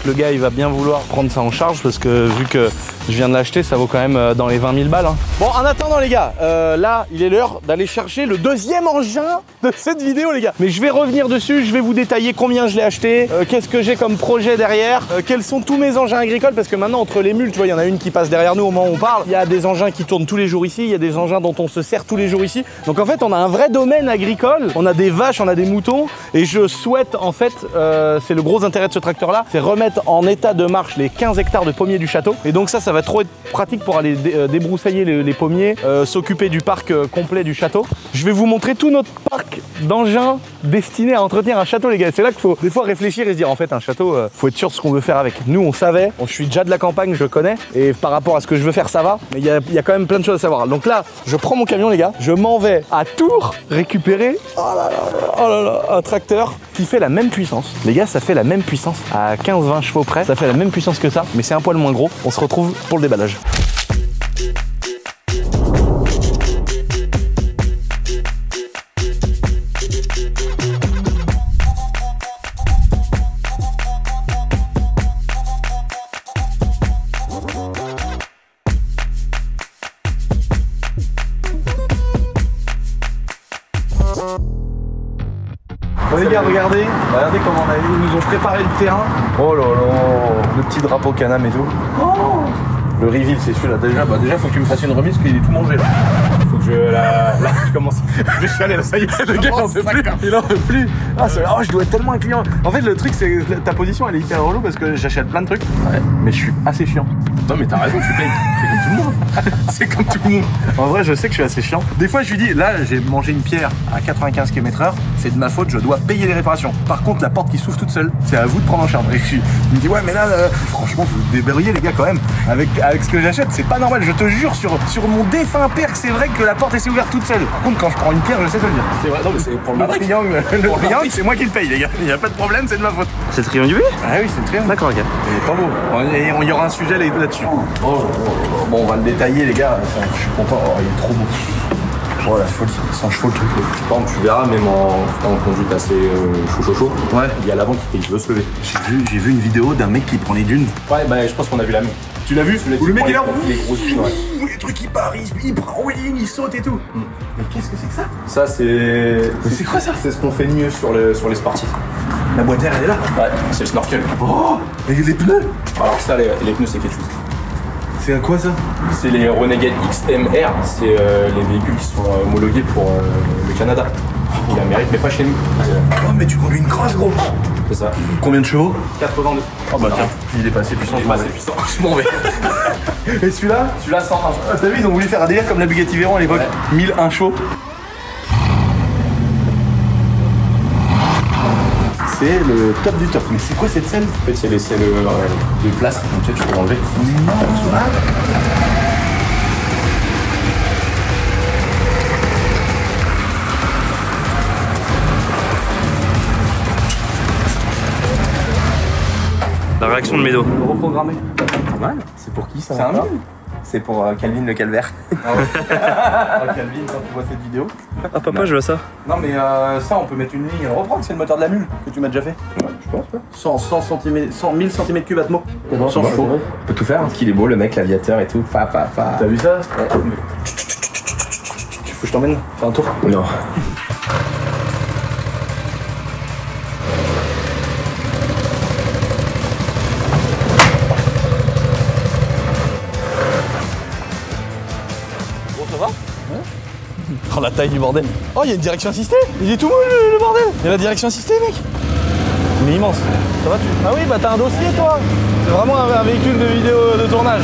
le gars, il va bien vouloir prendre ça en charge parce que vu que je viens de l'acheter, ça vaut quand même dans les 20 000 balles. Hein. Bon, en attendant, les gars, là, il est l'heure d'aller chercher le deuxième engin de cette vidéo, les gars. Mais je vais revenir dessus, je vais vous détailler combien je l'ai acheté, qu'est-ce que j'ai comme projet derrière, quels sont tous mes engins agricoles, parce que maintenant, entre les mules, tu vois, il y en a une qui passe derrière nous au moment où on parle. Il y a des engins qui tournent tous les jours ici, il y a des engins dont on se sert tous les jours ici. Donc, en fait, on a un vrai domaine agricole, on a des vaches, on a des moutons, et je souhaite, en fait, c'est le gros intérêt de ce tracteur-là, c'est remettre en état de marche les 15 hectares de pommiers du château. Et donc ça va trop être pratique pour aller débroussailler les pommiers, s'occuper du parc complet du château. Je vais vous montrer tout notre parc d'engins destinés à entretenir un château, les gars. C'est là qu'il faut des fois réfléchir et se dire, en fait, un château, faut être sûr de ce qu'on veut faire avec. Nous, on savait, je suis déjà de la campagne, je connais, et par rapport à ce que je veux faire, ça va, mais il y a quand même plein de choses à savoir. Donc là, je prends mon camion, les gars, je m'en vais à Tours récupérer, un tracteur qui fait la même puissance. Les gars, ça fait la même puissance à 15-20 chevaux près, ça fait la même puissance que ça, mais c'est un poil moins gros. On se retrouve pour le déballage. Bon les gars, regardez comment ils nous ont préparé le terrain. Oh là là, le petit drapeau Canam et tout. Oh, le reveal, c'est celui-là. Déjà, faut que tu me fasses une remise parce qu'il est tout mangé là. Faut que je commence. Je suis allé là, ça y est, le gars il en peut plus. Il en peut plus. Je dois être tellement un client. En fait, le truc, c'est que ta position elle est hyper relou parce que j'achète plein de trucs. Ouais. Mais je suis assez chiant. Non mais t'as raison, je suis payé. C'est comme tout le monde. C'est comme tout le monde. En vrai, je sais que je suis assez chiant. Des fois, je lui dis, là, j'ai mangé une pierre à 95 km/h, c'est de ma faute, je dois payer les réparations. Par contre, la porte qui s'ouvre toute seule, c'est à vous de prendre en charge. Et il me dit, ouais, mais là, franchement, vous vous débrouillez, les gars, quand même. Avec ce que j'achète, c'est pas normal. Je te jure, sur mon défunt père, c'est vrai que la porte s'est ouverte toute seule. Par contre, quand je prends une pierre, je sais te le dire. C'est vrai, non, mais c'est pour le triangle. Le triangle, c'est moi qui le paye, les gars. Il n'y a pas de problème, c'est de ma faute. C'est le triangle du B? Ah oui, c'est le triangle. D'accord, les gars. Il est pas beau. Et il y aura un sujet là-dessus. Bon, on va le détailler, les gars. Je suis content. Oh, il est trop beau. Oh la folie, 100 chevaux le truc. Par exemple, tu verras, même en conduite assez chaud, ouais. Il y a l'avant qui veut se lever. J'ai vu une vidéo d'un mec qui prend les dunes. Ouais, bah je pense qu'on a vu la même. Tu l'as vu? Où le mec il est là, les grosses dunes, ouais. Les trucs il part, il prend wheeling, il saute et tout. Mais qu'est-ce que c'est que ça? Ça c'est. C'est quoi ça? C'est ce qu'on fait de mieux sur les sportifs. La boîte d'air elle est là? Ouais, c'est le snorkel. Oh! Et les pneus? Alors ça, les pneus c'est quelque chose. C'est quoi ça? C'est les Renegade XMR, c'est les véhicules qui sont homologués pour le Canada et l'Amérique, mais pas chez nous. Oh mais tu conduis une crosse gros! C'est ça. Combien de chevaux? 82. Oh bah tiens, il est pas assez puissant. Il est pas assez puissant, je m'en vais. Et celui-là? Celui-là 101. Ah, t'as vu, ils ont voulu faire un délire comme la Bugatti Veyron à l'époque. Ouais. 1001 chevaux. C'est le top du top. Mais c'est quoi cette selle? En fait, c'est les selles de place, donc tu peux l'enlever. Non, La réaction de Médo. Reprogrammé. Pas mal. C'est pour qui ça? C'est un mille. C'est pour Calvin le calvaire. Ah ouais. Calvin, quand tu vois cette vidéo. Ah papa, je vois ça. Non mais ça on peut mettre une ligne. Reprends que c'est le moteur de la mule que tu m'as déjà fait. Ouais, je pense pas. 1000 cm3 atmo. 100 chevaux. On peut tout faire, qu'il est beau le mec, l'aviateur et tout. T'as vu ça? Ouais. Tu faut que je t'emmène faire un tour? Non. Oh la taille du bordel. Oh, il y a une direction assistée. Il est tout mou le bordel. Il y a la direction assistée, mec. Il est immense. Ça va, tu... Ah oui, bah t'as un dossier, toi. C'est vraiment un véhicule de vidéo de tournage.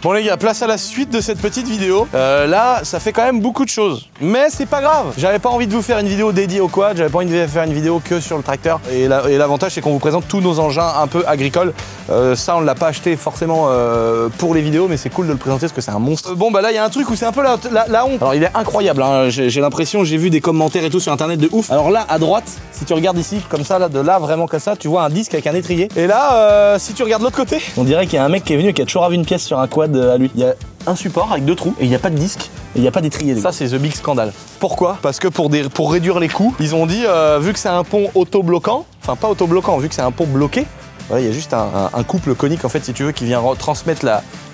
Bon les gars, place à la suite de cette petite vidéo. Là, ça fait quand même beaucoup de choses. Mais c'est pas grave. J'avais pas envie de vous faire une vidéo dédiée au quad. J'avais pas envie de faire une vidéo que sur le tracteur. Et l'avantage, c'est qu'on vous présente tous nos engins un peu agricoles. Ça, on l'a pas acheté forcément pour les vidéos, mais c'est cool de le présenter parce que c'est un monstre. Bon, bah là, il y a un truc où c'est un peu la honte. Alors, il est incroyable. Hein. J'ai l'impression, j'ai vu des commentaires et tout sur internet de ouf. Alors là, à droite, si tu regardes ici, comme ça, là, de là, vraiment comme ça, tu vois un disque avec un étrier. Et là, si tu regardes l'autre côté, on dirait qu'il y a un mec qui est venu et qui a toujours vu une pièce sur un quad à lui. Il y a un support avec 2 trous et il n'y a pas de disque et il n'y a pas d'étrier. Ça, c'est the big scandale. Pourquoi? Parce que pour réduire les coûts, ils ont dit, vu que c'est un pont auto-bloquant, enfin pas auto-bloquant, vu que c'est un pont bloqué, voilà, il y a juste un couple conique en fait, si tu veux, qui vient transmettre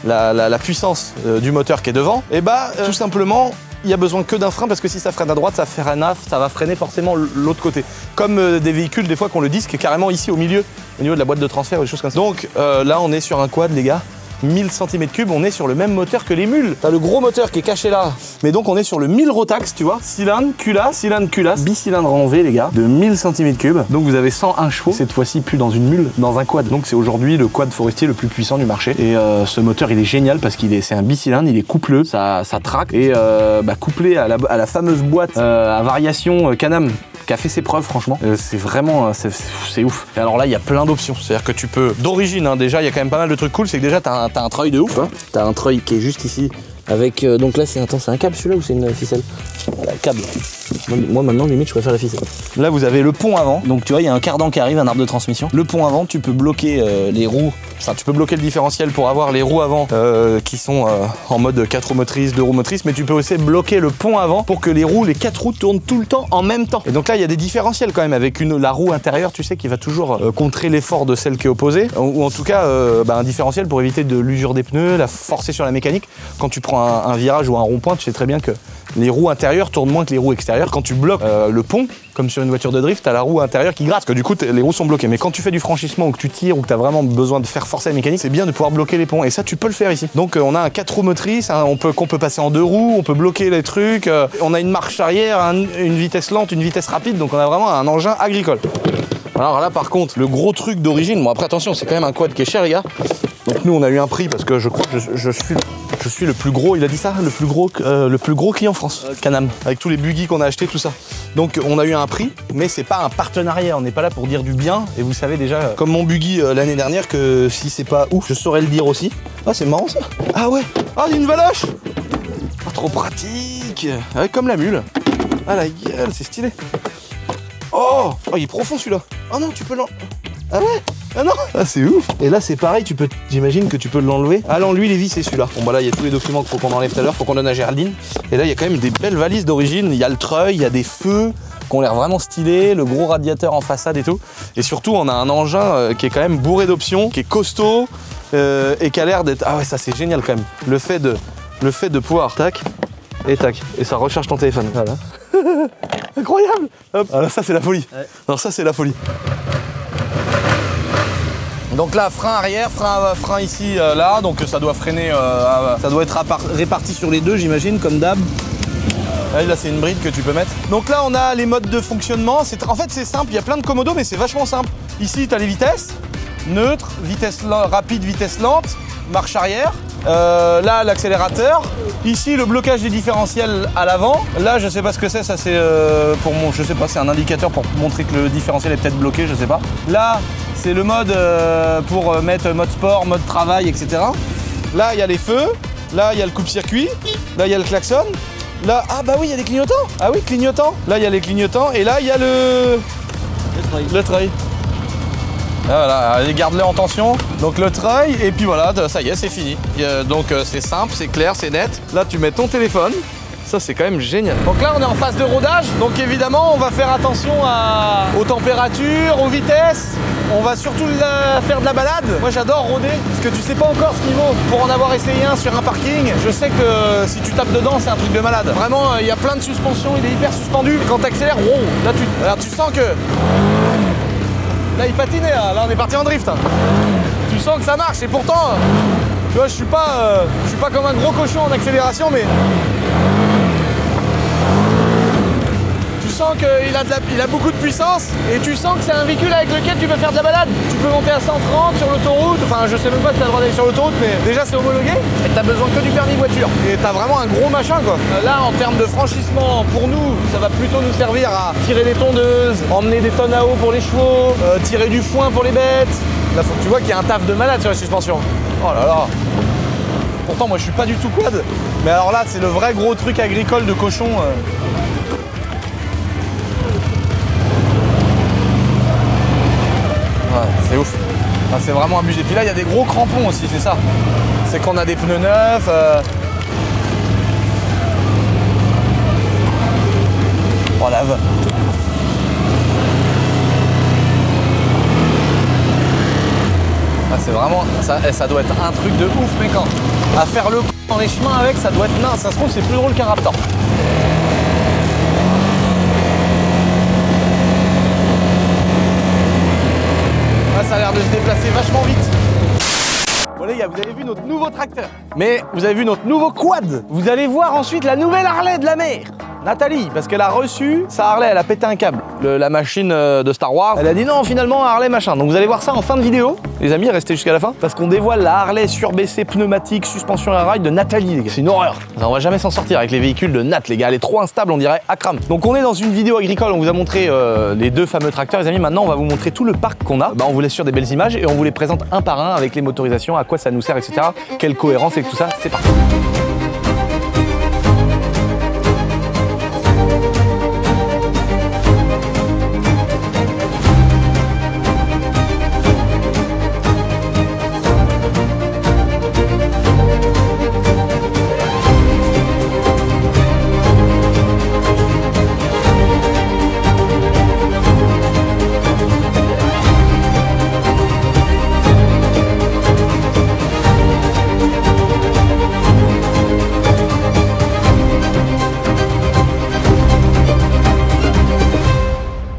la puissance du moteur qui est devant. Et bah, tout simplement, il y a besoin que d'un frein parce que si ça freine à droite, ça va freiner forcément l'autre côté. Comme des véhicules, des fois, qui ont le disque carrément ici au milieu, au niveau de la boîte de transfert ou des choses comme ça. Donc là, on est sur un quad, les gars. 1000 cm3, on est sur le même moteur que les mules. T'as le gros moteur qui est caché là. Mais donc on est sur le 1000 Rotax, tu vois. Cylindre, culasse, bicylindre en V, les gars, de 1000 cm3. Donc vous avez 101 chevaux. Cette fois-ci, plus dans une mule, dans un quad. Donc c'est aujourd'hui le quad forestier le plus puissant du marché. Et ce moteur, il est génial parce c'est un bicylindre, il est coupleux, ça traque. Et couplé à la fameuse boîte à variation Can-Am, qui a fait ses preuves, franchement. C'est vraiment, c'est ouf. Et alors là, il y a plein d'options. C'est-à-dire que tu peux, d'origine, hein, déjà, il y a quand même pas mal de trucs cool. C'est que déjà, t'as un treuil de ouf. Hein. T'as un treuil qui est juste ici. Avec, donc là, c'est un câble celui-là ou c'est une ficelle? Un câble. Moi maintenant, limite, je préfère la ficelle. Là, vous avez le pont avant. Donc tu vois, il y a un cardan qui arrive, un arbre de transmission. Le pont avant, tu peux bloquer les roues. Enfin, tu peux bloquer le différentiel pour avoir les roues avant qui sont en mode 4 roues motrices, 2 roues motrices. Mais tu peux aussi bloquer le pont avant pour que les 4 roues tournent tout le temps en même temps. Et donc là, il y a des différentiels quand même avec la roue intérieure, tu sais, qui va toujours contrer l'effort de celle qui est opposée. Ou en tout cas, un différentiel pour éviter de l'usure des pneus, la forcer sur la mécanique. Quand tu prends un virage ou un rond-point, tu sais très bien que les roues intérieures tournent moins que les roues extérieures. Quand tu bloques le pont, comme sur une voiture de drift, t'as la roue intérieure qui gratte, parce que du coup les roues sont bloquées. Mais quand tu fais du franchissement ou que tu tires ou que t'as vraiment besoin de faire forcer la mécanique, c'est bien de pouvoir bloquer les ponts. Et ça, tu peux le faire ici. Donc on a un 4 roues motrices, qu'on peut passer en 2 roues, on peut bloquer les trucs. On a une marche arrière, une vitesse lente, une vitesse rapide. Donc on a vraiment un engin agricole. Alors là, par contre, le gros truc d'origine, bon après attention, c'est quand même un quad qui est cher, les gars. Donc nous, on a eu un prix parce que je crois que je suis le plus gros, il a dit ça, le plus gros client France, Can-Am, avec tous les buggy qu'on a acheté, tout ça. Donc on a eu un prix, mais c'est pas un partenariat, on n'est pas là pour dire du bien. Et vous savez déjà, comme mon buggy l'année dernière, que si c'est pas ouf, je saurais le dire aussi. Ah, c'est marrant ça. Ah ouais, ah, une valoche. Ah, trop pratique. Ouais, comme la mule. Ah la gueule, c'est stylé. Oh, il est profond celui-là. Oh non, tu peux l'en... Ah ouais. Ah non, ah, c'est ouf. Et là c'est pareil, j'imagine que tu peux l'enlever. Ah non, lui les vis c'est celui-là. Bon bah là il y a tous les documents qu'il faut qu'on enlève tout à l'heure, faut qu'on donne à Géraldine. Et là il y a quand même des belles valises d'origine. Il y a le treuil, il y a des feux qui ont l'air vraiment stylés, le gros radiateur en façade et tout. Et surtout on a un engin qui est quand même bourré d'options, qui est costaud et qui a l'air d'être... Ah ouais, ça c'est génial quand même. Le fait de pouvoir tac et tac et ça recharge ton téléphone. Voilà. Incroyable. Hop. Ah là ça c'est la folie. Ouais. Non, ça c'est la folie. Donc là, frein arrière, frein ici, là, donc ça doit freiner, ça doit être réparti sur les deux, j'imagine, comme d'hab. Là, c'est une bride que tu peux mettre. Donc là, on a les modes de fonctionnement. En fait, c'est simple, il y a plein de commodos, mais c'est vachement simple. Ici, tu as les vitesses, neutre, vitesse rapide, vitesse lente, marche arrière. Là, l'accélérateur. Ici, le blocage des différentiels à l'avant. Là, je sais pas ce que c'est, ça c'est je sais pas, c'est un indicateur pour montrer que le différentiel est peut-être bloqué, je sais pas. Là, c'est le mode pour mettre mode sport, mode travail, etc. Là, il y a les feux. Là, il y a le coupe-circuit. Là, il y a le klaxon. Là, ah bah oui, il y a des clignotants. Ah oui, clignotants. Là, il y a les clignotants. Et là, il y a le treuil. Ah, voilà, allez, garde-le en tension. Donc le treuil, et puis voilà, ça y est, c'est fini. Donc c'est simple, c'est clair, c'est net. Là, tu mets ton téléphone. Ça, c'est quand même génial. Donc là, on est en phase de rodage. Donc évidemment, on va faire attention aux températures, aux vitesses. On va surtout faire de la balade. Moi, j'adore rôder, parce que tu sais pas encore ce niveau. Pour en avoir essayé un sur un parking, je sais que si tu tapes dedans, c'est un truc de malade. Vraiment, il y a plein de suspensions, il est hyper suspendu. Quand tu accélères, wow, là, tu sens que... Là, il patinait, là on est parti en drift. Tu sens que ça marche, et pourtant, Tu vois, je suis pas comme un gros cochon en accélération, mais tu sens qu'il a beaucoup de puissance et tu sens que c'est un véhicule avec lequel tu peux faire de la balade. Tu peux monter à 130 sur l'autoroute, enfin je sais même pas si tu as le droit d'aller sur l'autoroute, mais déjà c'est homologué et t'as besoin que du permis voiture. Et t'as vraiment un gros machin quoi. Là en termes de franchissement, pour nous, ça va plutôt nous servir à tirer des tondeuses, emmener des tonnes à eau pour les chevaux, tirer du foin pour les bêtes. Là faut que tu vois qu'il y a un taf de malade sur la suspension. Oh là là. Pourtant moi je suis pas du tout quad, mais alors là c'est le vrai gros truc agricole de cochon. Ouais, c'est ouf. Enfin, c'est vraiment abusé. Puis là, il y a des gros crampons aussi, c'est ça. C'est qu'on a des pneus neufs. Oh la vache. Ah, c'est vraiment... Ça doit être un truc de ouf, mais quand... À faire le dans les chemins avec, ça doit être mince. Ça se trouve, c'est plus drôle qu'un Raptor. Ça a l'air de se déplacer vachement vite. Bon les gars, vous avez vu notre nouveau tracteur. Mais vous avez vu notre nouveau quad. Vous allez voir ensuite la nouvelle Harley de la mer. Nathalie, parce qu'elle a reçu sa Harley, elle a pété un câble. La machine de Star Wars, elle a dit non finalement Harley machin. Donc vous allez voir ça en fin de vidéo. Les amis, restez jusqu'à la fin. Parce qu'on dévoile la Harley surbaissée pneumatique, suspension à rail de Nathalie les gars. C'est une horreur. On va jamais s'en sortir avec les véhicules de Nat les gars. Elle est trop instable, on dirait Akram. Donc on est dans une vidéo agricole, on vous a montré les deux fameux tracteurs les amis. Maintenant on va vous montrer tout le parc qu'on a. On vous laisse sur des belles images et on vous les présente un par un avec les motorisations, à quoi ça nous sert, etc. Quelle cohérence et tout ça, c'est parti.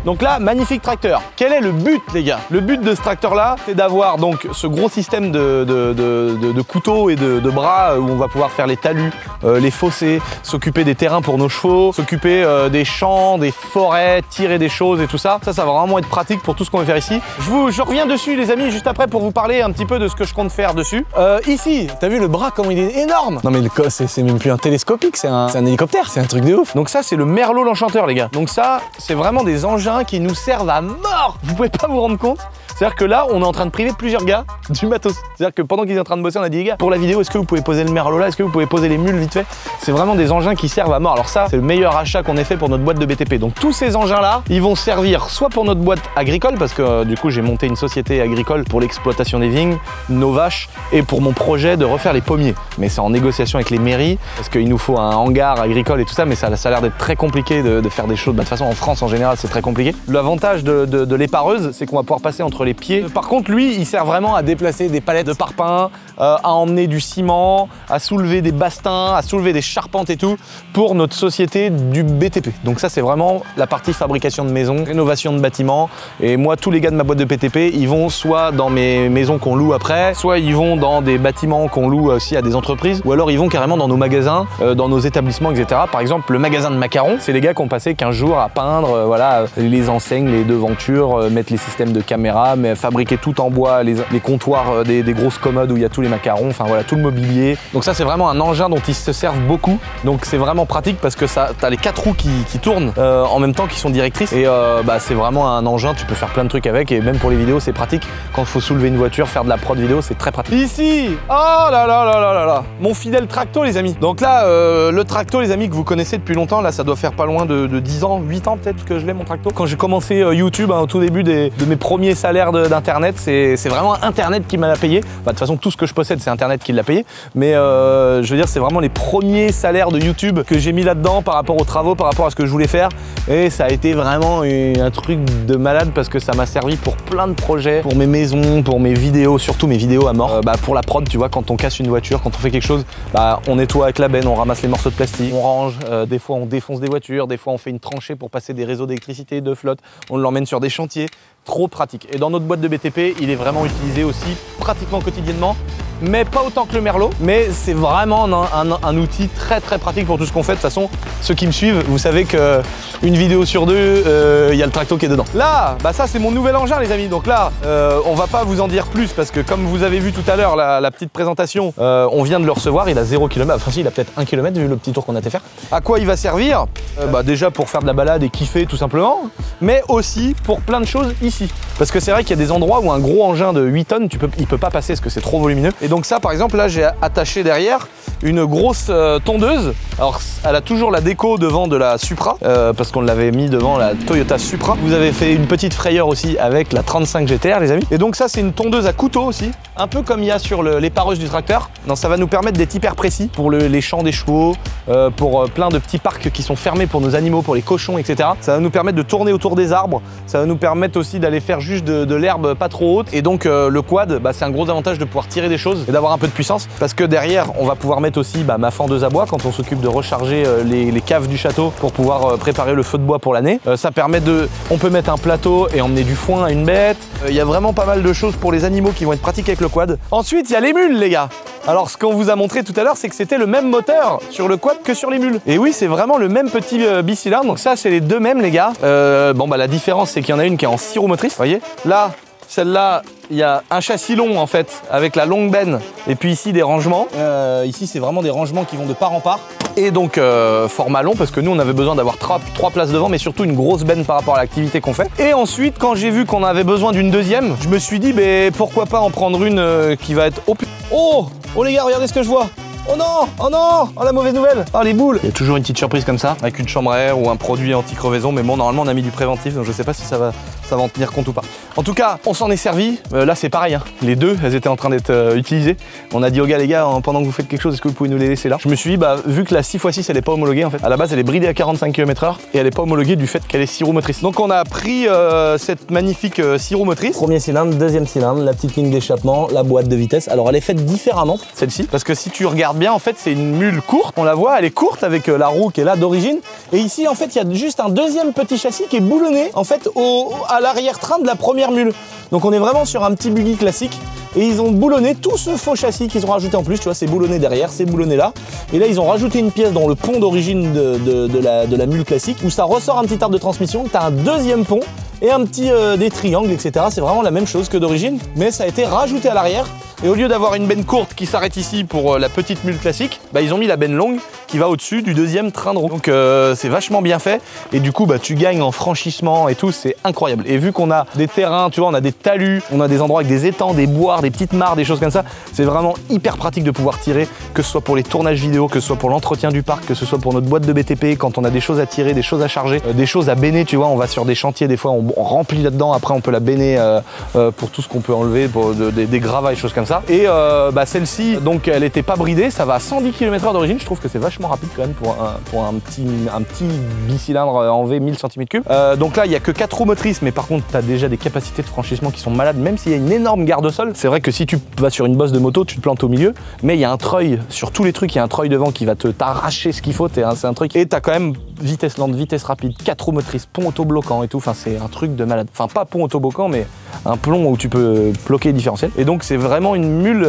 Donc là, magnifique tracteur. Quel est le but, les gars? Le but de ce tracteur-là, c'est d'avoir donc ce gros système de couteaux et de bras où on va pouvoir faire les talus, les fossés, s'occuper des terrains pour nos chevaux, s'occuper des champs, des forêts, tirer des choses et tout ça. Ça va vraiment être pratique pour tout ce qu'on va faire ici. Je reviens dessus, les amis, juste après pour vous parler un petit peu de ce que je compte faire dessus. Ici, t'as vu le bras, comment il est énorme? Non mais c'est même plus un télescopique, c'est un hélicoptère, c'est un truc de ouf. Donc ça, c'est le Merlot l'Enchanteur, les gars. Donc ça, c'est vraiment des engins qui nous servent à mort. Vous pouvez pas vous rendre compte. C'est-à-dire que là, on est en train de priver plusieurs gars du matos. C'est-à-dire que pendant qu'ils étaient en train de bosser, on a dit les gars, pour la vidéo, est-ce que vous pouvez poser le Merlot là? Est-ce que vous pouvez poser les mules vite fait? C'est vraiment des engins qui servent à mort. Alors ça, c'est le meilleur achat qu'on ait fait pour notre boîte de BTP. Donc tous ces engins-là, ils vont servir soit pour notre boîte agricole, parce que du coup, j'ai monté une société agricole pour l'exploitation des vignes, nos vaches, et pour mon projet de refaire les pommiers. Mais c'est en négociation avec les mairies, parce qu'il nous faut un hangar agricole et tout ça, mais ça a l'air d'être très compliqué de faire des choses. De toute façon, en France, en général, c'est très compliqué. L'avantage de l'épareuse, c'est qu'on va pouvoir passer entre les pieds. Par contre, lui, il sert vraiment à déplacer des palettes de parpaing, à emmener du ciment, à soulever des bastins, à soulever des charpentes et tout pour notre société du BTP. Donc ça, c'est vraiment la partie fabrication de maisons, rénovation de bâtiments. Et moi, tous les gars de ma boîte de BTP, ils vont soit dans mes maisons qu'on loue après, soit ils vont dans des bâtiments qu'on loue aussi à des entreprises, ou alors ils vont carrément dans nos magasins, dans nos établissements, etc. Par exemple, le magasin de macarons, c'est les gars qui ont passé 15 jours à peindre, voilà, les enseignes, les devantures, mettre les systèmes de caméra, mais fabriquer tout en bois, les comptoirs, des grosses commodes où il y a tous les macarons, enfin voilà, tout le mobilier. Donc ça, c'est vraiment un engin dont ils se servent beaucoup. Donc c'est vraiment pratique parce que ça, t'as les 4 roues qui tournent en même temps, qui sont directrices. Et c'est vraiment un engin, tu peux faire plein de trucs avec. Et même pour les vidéos, c'est pratique. Quand il faut soulever une voiture, faire de la prod vidéo, c'est très pratique. Ici, oh là là là là là là, mon fidèle Tracto, les amis. Donc là, le Tracto, les amis, que vous connaissez depuis longtemps, là, ça doit faire pas loin de 10 ans, 8 ans peut-être que je l'ai, mon Tracto. Quand j'ai commencé YouTube, au tout début de mes premiers salaires d'internet, c'est vraiment Internet qui m'a payé. Enfin, de toute façon, tout ce que je possède, c'est Internet qui l'a payé. Mais je veux dire, c'est vraiment les premiers salaires de YouTube que j'ai mis là-dedans par rapport aux travaux, par rapport à ce que je voulais faire. Et ça a été vraiment un truc de malade parce que ça m'a servi pour plein de projets, pour mes maisons, pour mes vidéos, surtout mes vidéos à mort. Pour la prod, tu vois, quand on casse une voiture, quand on fait quelque chose, on nettoie avec la benne, on ramasse les morceaux de plastique, on range, des fois on défonce des voitures, des fois on fait une tranchée pour passer des réseaux d'électricité, de flotte, on l'emmène sur des chantiers. Trop pratique. Et dans notre boîte de BTP, il est vraiment utilisé aussi pratiquement quotidiennement mais pas autant que le Merlot. Mais c'est vraiment un outil très pratique pour tout ce qu'on fait. De toute façon, ceux qui me suivent, vous savez qu'une vidéo sur deux, il y a le tracto qui est dedans. Là, bah ça c'est mon nouvel engin les amis. Donc là, on va pas vous en dire plus parce que comme vous avez vu tout à l'heure la petite présentation, on vient de le recevoir, il a 0 km. Enfin si, il a peut-être 1 km vu le petit tour qu'on a été faire. À quoi il va servir? Bah déjà pour faire de la balade et kiffer tout simplement, mais aussi pour plein de choses ici. Parce que c'est vrai qu'il y a des endroits où un gros engin de 8 tonnes, il peut pas passer parce que c'est trop volumineux. Et donc ça par exemple, là j'ai attaché derrière une grosse tondeuse. Alors elle a toujours la déco devant de la Supra, parce qu'on l'avait mis devant la Toyota Supra. Vous avez fait une petite frayeur aussi avec la 35 GTR les amis. Et donc ça c'est une tondeuse à couteau aussi, un peu comme il y a sur les pareuses du tracteur. Non, ça va nous permettre d'être hyper précis pour les champs des chevaux, pour plein de petits parcs qui sont fermés pour nos animaux, pour les cochons, etc. Ça va nous permettre de tourner autour des arbres, ça va nous permettre aussi d'aller faire juste de l'herbe pas trop haute. Et donc le quad, bah, c'est un gros avantage de pouvoir tirer des choses et d'avoir un peu de puissance, parce que derrière on va pouvoir mettre aussi ma fendeuse à bois quand on s'occupe de recharger les caves du château pour pouvoir préparer le feu de bois pour l'année. Ça permet on peut mettre un plateau et emmener du foin à une bête. Il y a vraiment pas mal de choses pour les animaux qui vont être pratiques avec le quad. Ensuite il y a les mules les gars. Alors ce qu'on vous a montré tout à l'heure, c'est que c'était le même moteur sur le quad que sur les mules. Et oui, c'est vraiment le même petit bicylindre. Donc ça, c'est les deux mêmes les gars. Bon bah la différence, c'est qu'il y en a une qui est en 6 roues motrices. Vous voyez, là, celle-là, il y a un châssis long en fait, avec la longue benne. Et puis ici, des rangements. Ici, c'est vraiment des rangements qui vont de part en part. Et donc format long, parce que nous, on avait besoin d'avoir 3 places devant, mais surtout une grosse benne par rapport à l'activité qu'on fait. Et ensuite, quand j'ai vu qu'on avait besoin d'une deuxième, je me suis dit, bah, pourquoi pas en prendre une qui va être... Oh les gars, regardez ce que je vois. Oh non, oh non, oh la mauvaise nouvelle, oh les boules. Il y a toujours une petite surprise comme ça, avec une chambre à air ou un produit anti-crevaison, mais bon, normalement on a mis du préventif, donc je sais pas si ça va en tenir compte ou pas. En tout cas, on s'en est servi. Là c'est pareil, hein. Les deux, elles étaient en train d'être utilisées. On a dit aux gars, les gars, pendant que vous faites quelque chose, est-ce que vous pouvez nous les laisser là? Je me suis dit, bah vu que la 6x6 elle est pas homologuée en fait, à la base elle est bridée à 45 km/h et elle est pas homologuée du fait qu'elle est 6 roues motrices. Donc on a pris cette magnifique 6 roues motrices. Premier cylindre, deuxième cylindre, la petite ligne d'échappement, la boîte de vitesse. Alors elle est faite différemment, celle-ci, parce que si tu regardes bien, en fait c'est une mule courte. On la voit, elle est courte avec la roue qui est là d'origine. Et ici en fait il y a juste un deuxième petit châssis qui est boulonné en fait à l'arrière-train de la première mule. Donc on est vraiment sur un petit buggy classique. Et ils ont boulonné tout ce faux châssis qu'ils ont rajouté en plus, tu vois, c'est boulonné derrière, c'est boulonné là. Et là, ils ont rajouté une pièce dans le pont d'origine de la mule classique, où ça ressort un petit arbre de transmission, tu as un deuxième pont et un petit des triangles, etc. C'est vraiment la même chose que d'origine, mais ça a été rajouté à l'arrière. Et au lieu d'avoir une benne courte qui s'arrête ici pour la petite mule classique, bah, ils ont mis la benne longue qui va au-dessus du deuxième train de roue. Donc c'est vachement bien fait. Et du coup, bah, tu gagnes en franchissement et tout, c'est incroyable. Et vu qu'on a des terrains, tu vois, on a des talus, on a des endroits avec des étangs, des boires, des petites mares, des choses comme ça, c'est vraiment hyper pratique de pouvoir tirer, que ce soit pour les tournages vidéo, que ce soit pour l'entretien du parc, que ce soit pour notre boîte de BTP, quand on a des choses à tirer, des choses à charger, des choses à béner, tu vois, on va sur des chantiers, des fois on remplit là-dedans, après on peut la béner pour tout ce qu'on peut enlever, pour des gravats et choses comme ça. Et bah, celle-ci, donc elle était pas bridée, ça va à 110 km/h d'origine, je trouve que c'est vachement rapide quand même pour un petit bicylindre en V 1000 cm3. Donc là il y a que 4 roues motrices, mais par contre tu as déjà des capacités de franchissement qui sont malades, même s'il y a une énorme garde au sol. C'est vrai que si tu vas sur une bosse de moto, tu te plantes au milieu, mais il y a un treuil sur tous les trucs, il y a un treuil devant qui va t'arracher ce qu'il faut, c'est un truc. Et t'as quand même vitesse lente, vitesse rapide, 4 roues motrices, pont auto-bloquant et tout, enfin c'est un truc de malade. Enfin pas pont auto-bloquant, mais un plomb où tu peux bloquer les différentiels. Et donc c'est vraiment une mule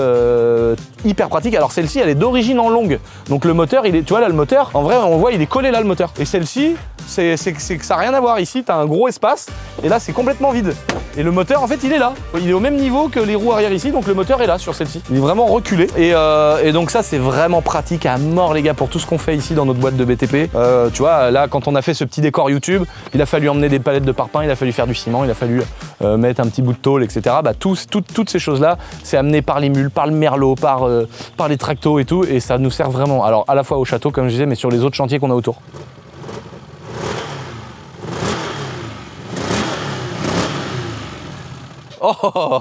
hyper pratique. Alors celle-ci elle est d'origine en longue, donc le moteur, tu vois là le moteur, en vrai on voit il est collé là le moteur. Et celle-ci, c'est que ça n'a rien à voir. Ici t'as un gros espace et là c'est complètement vide. Et le moteur en fait il est là, il est au même niveau que les roues arrière ici, donc le moteur est là sur celle-ci. Il est vraiment reculé et donc ça c'est vraiment pratique à mort les gars pour tout ce qu'on fait ici dans notre boîte de BTP. Tu vois là quand on a fait ce petit décor YouTube, il a fallu emmener des palettes de parpaing, il a fallu faire du ciment, il a fallu mettre un petit bout de tôle, etc. Bah, toutes ces choses là c'est amené par les mules, par le merlot, par les tractos et tout, et ça nous sert vraiment, alors à la fois au château comme je disais, mais sur les autres chantiers qu'on a autour. Oh,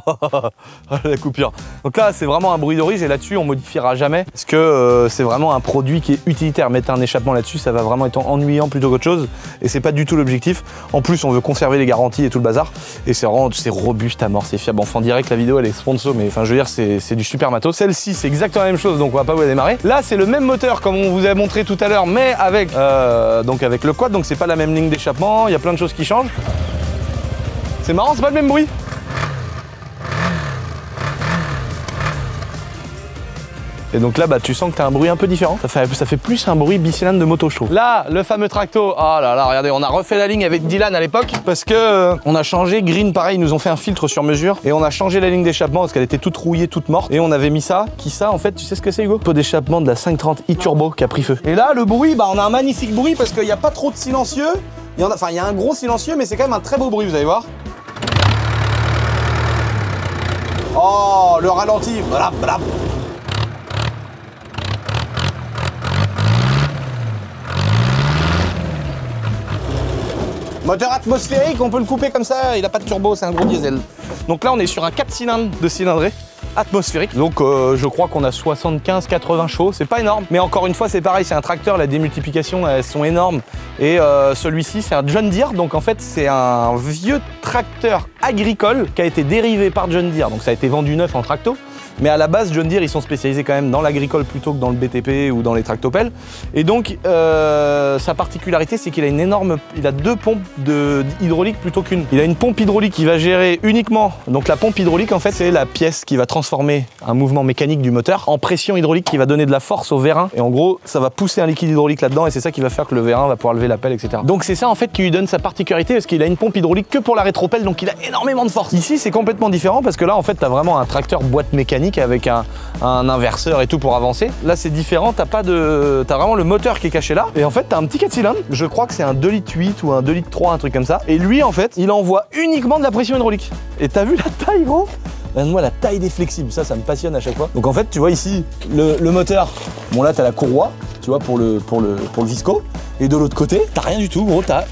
la coupure. Donc là c'est vraiment un bruit d'orige et là-dessus on modifiera jamais parce que c'est vraiment un produit qui est utilitaire. Mettre un échappement là-dessus ça va vraiment être ennuyant plutôt qu'autre chose et c'est pas du tout l'objectif. En plus on veut conserver les garanties et tout le bazar et c'est robuste à mort, c'est fiable. Enfin on dirait que la vidéo elle est sponsor, mais enfin je veux dire c'est du super matos. Celle-ci c'est exactement la même chose, donc on va pas vous la démarrer. Là c'est le même moteur comme on vous a montré tout à l'heure, mais avec le quad, donc c'est pas la même ligne d'échappement, il y a plein de choses qui changent. C'est marrant, c'est pas le même bruit. Et donc là, bah, tu sens que tu as un bruit un peu différent. Ça fait plus un bruit bicylindre de moto, je trouve. Là, le fameux tracto. Oh là là, regardez, on a refait la ligne avec Dylan à l'époque parce que on a changé. Green, pareil, ils nous ont fait un filtre sur mesure et on a changé la ligne d'échappement parce qu'elle était toute rouillée, toute morte. Et on avait mis ça, en fait, tu sais ce que c'est, Hugo? Pot d'échappement de la 530 e-turbo qui a pris feu. Et là, le bruit, bah, on a un magnifique bruit parce qu'il n'y a pas trop de silencieux. Il y a un gros silencieux, mais c'est quand même un très beau bruit, vous allez voir. Oh, le ralenti. Blap, blap. Moteur atmosphérique, on peut le couper comme ça, il n'a pas de turbo, c'est un gros diesel. Donc là, on est sur un 4 cylindres de cylindrée atmosphérique. Donc je crois qu'on a 75-80 chevaux, c'est pas énorme. Mais encore une fois, c'est pareil, c'est un tracteur, la démultiplication, elles sont énormes. Et celui-ci, c'est un John Deere. Donc en fait, c'est un vieux tracteur agricole qui a été dérivé par John Deere. Donc ça a été vendu neuf en tracto. Mais à la base, John Deere, ils sont spécialisés quand même dans l'agricole plutôt que dans le BTP ou dans les tractopelles. Et donc, sa particularité, c'est qu'il a il a deux pompes hydrauliques plutôt qu'une. Il a une pompe hydraulique qui va gérer uniquement. Donc la pompe hydraulique, en fait, c'est la pièce qui va transformer un mouvement mécanique du moteur en pression hydraulique qui va donner de la force au vérin. Et en gros, ça va pousser un liquide hydraulique là-dedans et c'est ça qui va faire que le vérin va pouvoir lever la pelle, etc. Donc c'est ça en fait qui lui donne sa particularité parce qu'il a une pompe hydraulique que pour la rétropelle, donc il a énormément de force. Ici, c'est complètement différent parce que là, en fait, tu as vraiment un tracteur boîte mécanique avec un inverseur et tout pour avancer. Là, c'est différent, t'as vraiment le moteur qui est caché là. Et en fait, t'as un petit 4 cylindres. Je crois que c'est un 2,8 litres ou un 2,3 litres, un truc comme ça. Et lui, en fait, il envoie uniquement de la pression hydraulique. Et t'as vu la taille, gros? Regarde-moi la taille des flexibles, ça me passionne à chaque fois. Donc en fait, tu vois ici, le moteur, bon là, t'as la courroie, tu vois, pour le visco. Et de l'autre côté, t'as rien du tout, gros, t'as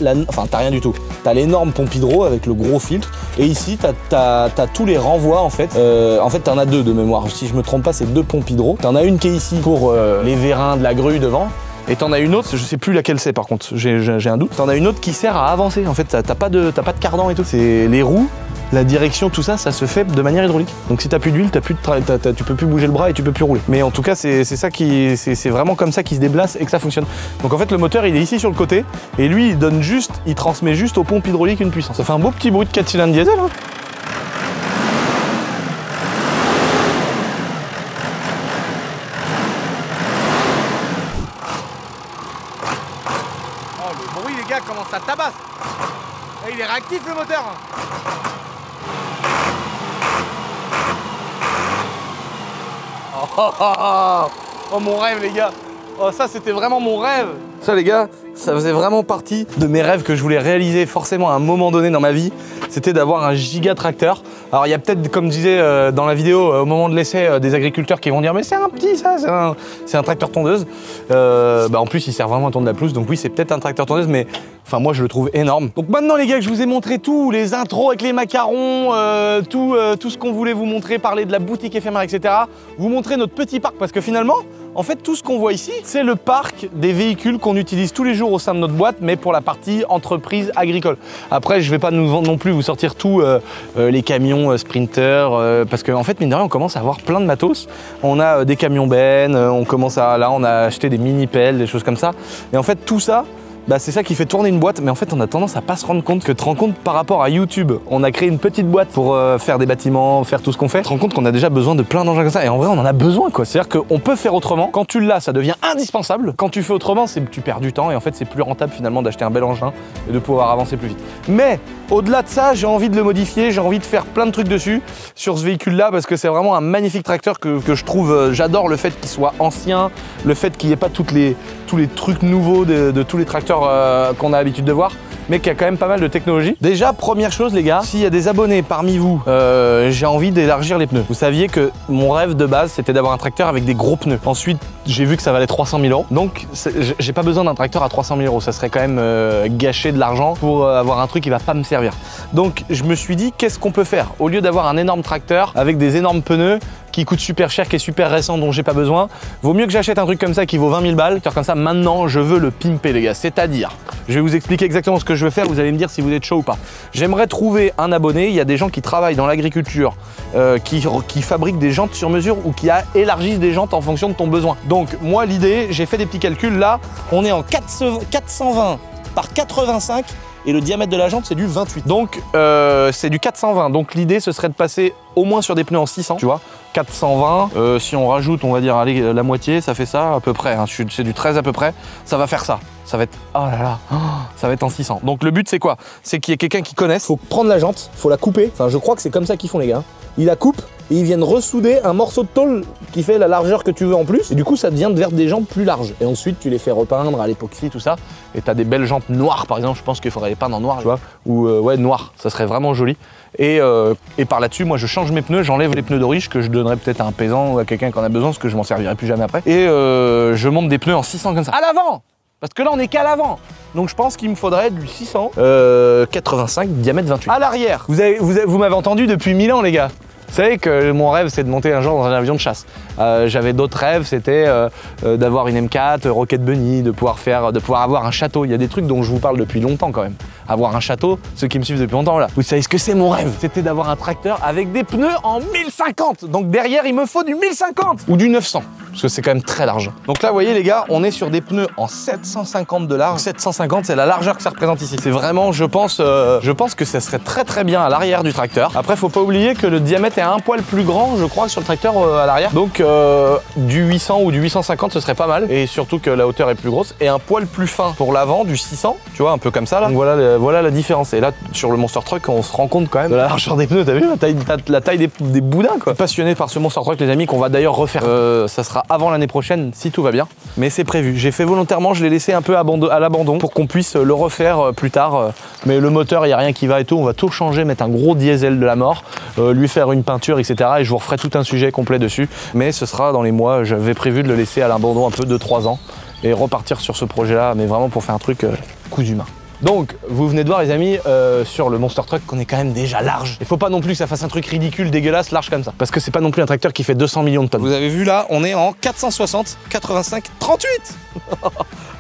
rien du tout. T'as l'énorme pompe hydro avec le gros filtre. Et ici, t'as tous les renvois, en fait. En fait, t'en as deux de mémoire. Si je me trompe pas, c'est deux pompes hydro. T'en as une qui est ici pour les vérins de la grue devant. Et t'en as une autre, je sais plus laquelle c'est par contre, j'ai un doute. T'en as une autre qui sert à avancer. En fait, t'as pas de cardan et tout. C'est les roues. La direction, tout ça, ça se fait de manière hydraulique. Donc si t'as plus d'huile, tu peux plus bouger le bras et tu peux plus rouler. Mais en tout cas, c'est vraiment comme ça qu'il se déplace et que ça fonctionne. Donc en fait, le moteur, il est ici sur le côté et lui, il transmet juste aux pompes hydrauliques une puissance. Ça fait un beau petit bruit de 4 cylindres diesel. Hein. Oh, le bruit, les gars, comment ça tabasse. Et il est réactif, le moteur. Oh mon rêve les gars. Oh ça c'était vraiment mon rêve. Ça les gars, ça faisait vraiment partie de mes rêves que je voulais réaliser forcément à un moment donné dans ma vie. C'était d'avoir un giga tracteur. Alors il y a peut-être, comme je disais dans la vidéo, au moment de l'essai, des agriculteurs qui vont dire mais c'est un petit ça, c'est un tracteur tondeuse. En plus il sert vraiment à tondre la pelouse, donc oui c'est peut-être un tracteur tondeuse, mais enfin moi je le trouve énorme. Donc maintenant les gars que je vous ai montré tout, les intros avec les macarons, tout ce qu'on voulait vous montrer, parler de la boutique éphémère, etc. Vous montrer notre petit parc parce que finalement, en fait tout ce qu'on voit ici, c'est le parc des véhicules qu'on utilise tous les jours au sein de notre boîte, mais pour la partie entreprise agricole. Après je vais pas non plus vous sortir tout les camions Sprinter, parce qu'en fait mine de rien on commence à avoir plein de matos. On a des camions bennes, on a acheté des mini pelles, des choses comme ça. Et en fait tout ça, c'est ça qui fait tourner une boîte, mais en fait on a tendance à pas se rendre compte que tu te rends compte par rapport à YouTube, on a créé une petite boîte pour faire des bâtiments, faire tout ce qu'on fait, tu te rends compte qu'on a déjà besoin de plein d'engins comme ça, et en vrai on en a besoin quoi, c'est-à-dire qu'on peut faire autrement, quand tu l'as ça devient indispensable, quand tu fais autrement tu perds du temps et en fait c'est plus rentable finalement d'acheter un bel engin et de pouvoir avancer plus vite. Mais au-delà de ça, j'ai envie de le modifier, j'ai envie de faire plein de trucs dessus, sur ce véhicule là, parce que c'est vraiment un magnifique tracteur que je trouve, j'adore le fait qu'il soit ancien, le fait qu'il n'y ait pas tous les trucs nouveaux de tous les tracteurs qu'on a l'habitude de voir, mais qui a quand même pas mal de technologie. Déjà, première chose les gars, s'il y a des abonnés parmi vous, j'ai envie d'élargir les pneus. Vous saviez que mon rêve de base, c'était d'avoir un tracteur avec des gros pneus. Ensuite, j'ai vu que ça valait 300 000 €. Donc, j'ai pas besoin d'un tracteur à 300 000 €. Ça serait quand même gâcher de l'argent pour avoir un truc qui va pas me servir. Donc, je me suis dit, qu'est-ce qu'on peut faire? Au lieu d'avoir un énorme tracteur avec des énormes pneus, qui coûte super cher, qui est super récent, dont j'ai pas besoin, vaut mieux que j'achète un truc comme ça qui vaut 20 000 balles. Comme ça, maintenant, je veux le pimper, les gars. C'est-à-dire, je vais vous expliquer exactement ce que je veux faire. Vous allez me dire si vous êtes chaud ou pas. J'aimerais trouver un abonné. Il y a des gens qui travaillent dans l'agriculture, qui fabriquent des jantes sur mesure ou qui élargissent des jantes en fonction de ton besoin. Donc, moi, l'idée, j'ai fait des petits calculs. Là, on est en 420 par 85. et le diamètre de la jante c'est du 28. Donc c'est du 420. Donc l'idée ce serait de passer au moins sur des pneus en 600, tu vois. 420, si on rajoute, on va dire, allez, la moitié, ça fait ça à peu près, hein. C'est du 13 à peu près, ça va faire ça. Ça va être, oh là là, ça va être en 600. Donc le but c'est quoi? C'est qu'il y ait quelqu'un qui connaisse. Faut prendre la jante, faut la couper. Enfin, je crois que c'est comme ça qu'ils font les gars. Ils la coupent et ils viennent ressouder un morceau de tôle qui fait la largeur que tu veux en plus. Et du coup, ça devient vers des jantes plus larges. Et ensuite, tu les fais repeindre à l'époxy, tout ça. Et t'as des belles jantes noires, par exemple. Je pense qu'il faudrait les peindre en noir, tu vois. Ou ouais, noir, ça serait vraiment joli. Et par là-dessus, moi, je change mes pneus, j'enlève les pneus d'orige que je donnerais peut-être à un paysan ou à quelqu'un qui en a besoin, parce que je m'en servirai plus jamais après. Et je monte des pneus en 600 comme ça. À l'avant! Parce que là, on est qu'à l'avant. Donc je pense qu'il me faudrait du 600, 85, diamètre 28. À l'arrière, vous m'avez entendu depuis 1000 ans, les gars. Vous savez que mon rêve, c'est de monter un jour dans un avion de chasse. J'avais d'autres rêves, c'était d'avoir une M4, Rocket Bunny, de pouvoir avoir un château. Il y a des trucs dont je vous parle depuis longtemps quand même. Avoir un château, ceux qui me suivent depuis longtemps, là. Vous savez ce que c'est mon rêve? C'était d'avoir un tracteur avec des pneus en 1050. Donc derrière, il me faut du 1050 ou du 900. Parce que c'est quand même très large. Donc là, vous voyez les gars, on est sur des pneus en 750 de large. 750, c'est la largeur que ça représente ici. C'est vraiment, je pense que ça serait très très bien à l'arrière du tracteur. Après, faut pas oublier que le diamètre est un poil plus grand, je crois, sur le tracteur à l'arrière. Donc du 800 ou du 850, ce serait pas mal. Et surtout que la hauteur est plus grosse. Et un poil plus fin pour l'avant, du 600, tu vois, un peu comme ça là. Donc voilà la différence. Et là, sur le Monster Truck, on se rend compte quand même de la largeur des pneus. T'as vu la taille des boudins, quoi. Passionné par ce Monster Truck, les amis, qu'on va d'ailleurs refaire. Ça sera avant l'année prochaine si tout va bien, mais c'est prévu. J'ai fait volontairement, je l'ai laissé un peu à l'abandon pour qu'on puisse le refaire plus tard, mais le moteur, il n'y a rien qui va et tout, on va tout changer, mettre un gros diesel de la mort, lui faire une peinture, etc. et je vous referai tout un sujet complet dessus, mais ce sera dans les mois. J'avais prévu de le laisser à l'abandon un peu de 3 ans et repartir sur ce projet là, mais vraiment pour faire un truc cousu main. Donc, vous venez de voir les amis, sur le Monster Truck qu'on est quand même déjà large. Il faut pas non plus que ça fasse un truc ridicule, dégueulasse, large comme ça. Parce que c'est pas non plus un tracteur qui fait 200 millions de tonnes. Vous avez vu là, on est en 460, 85, 38.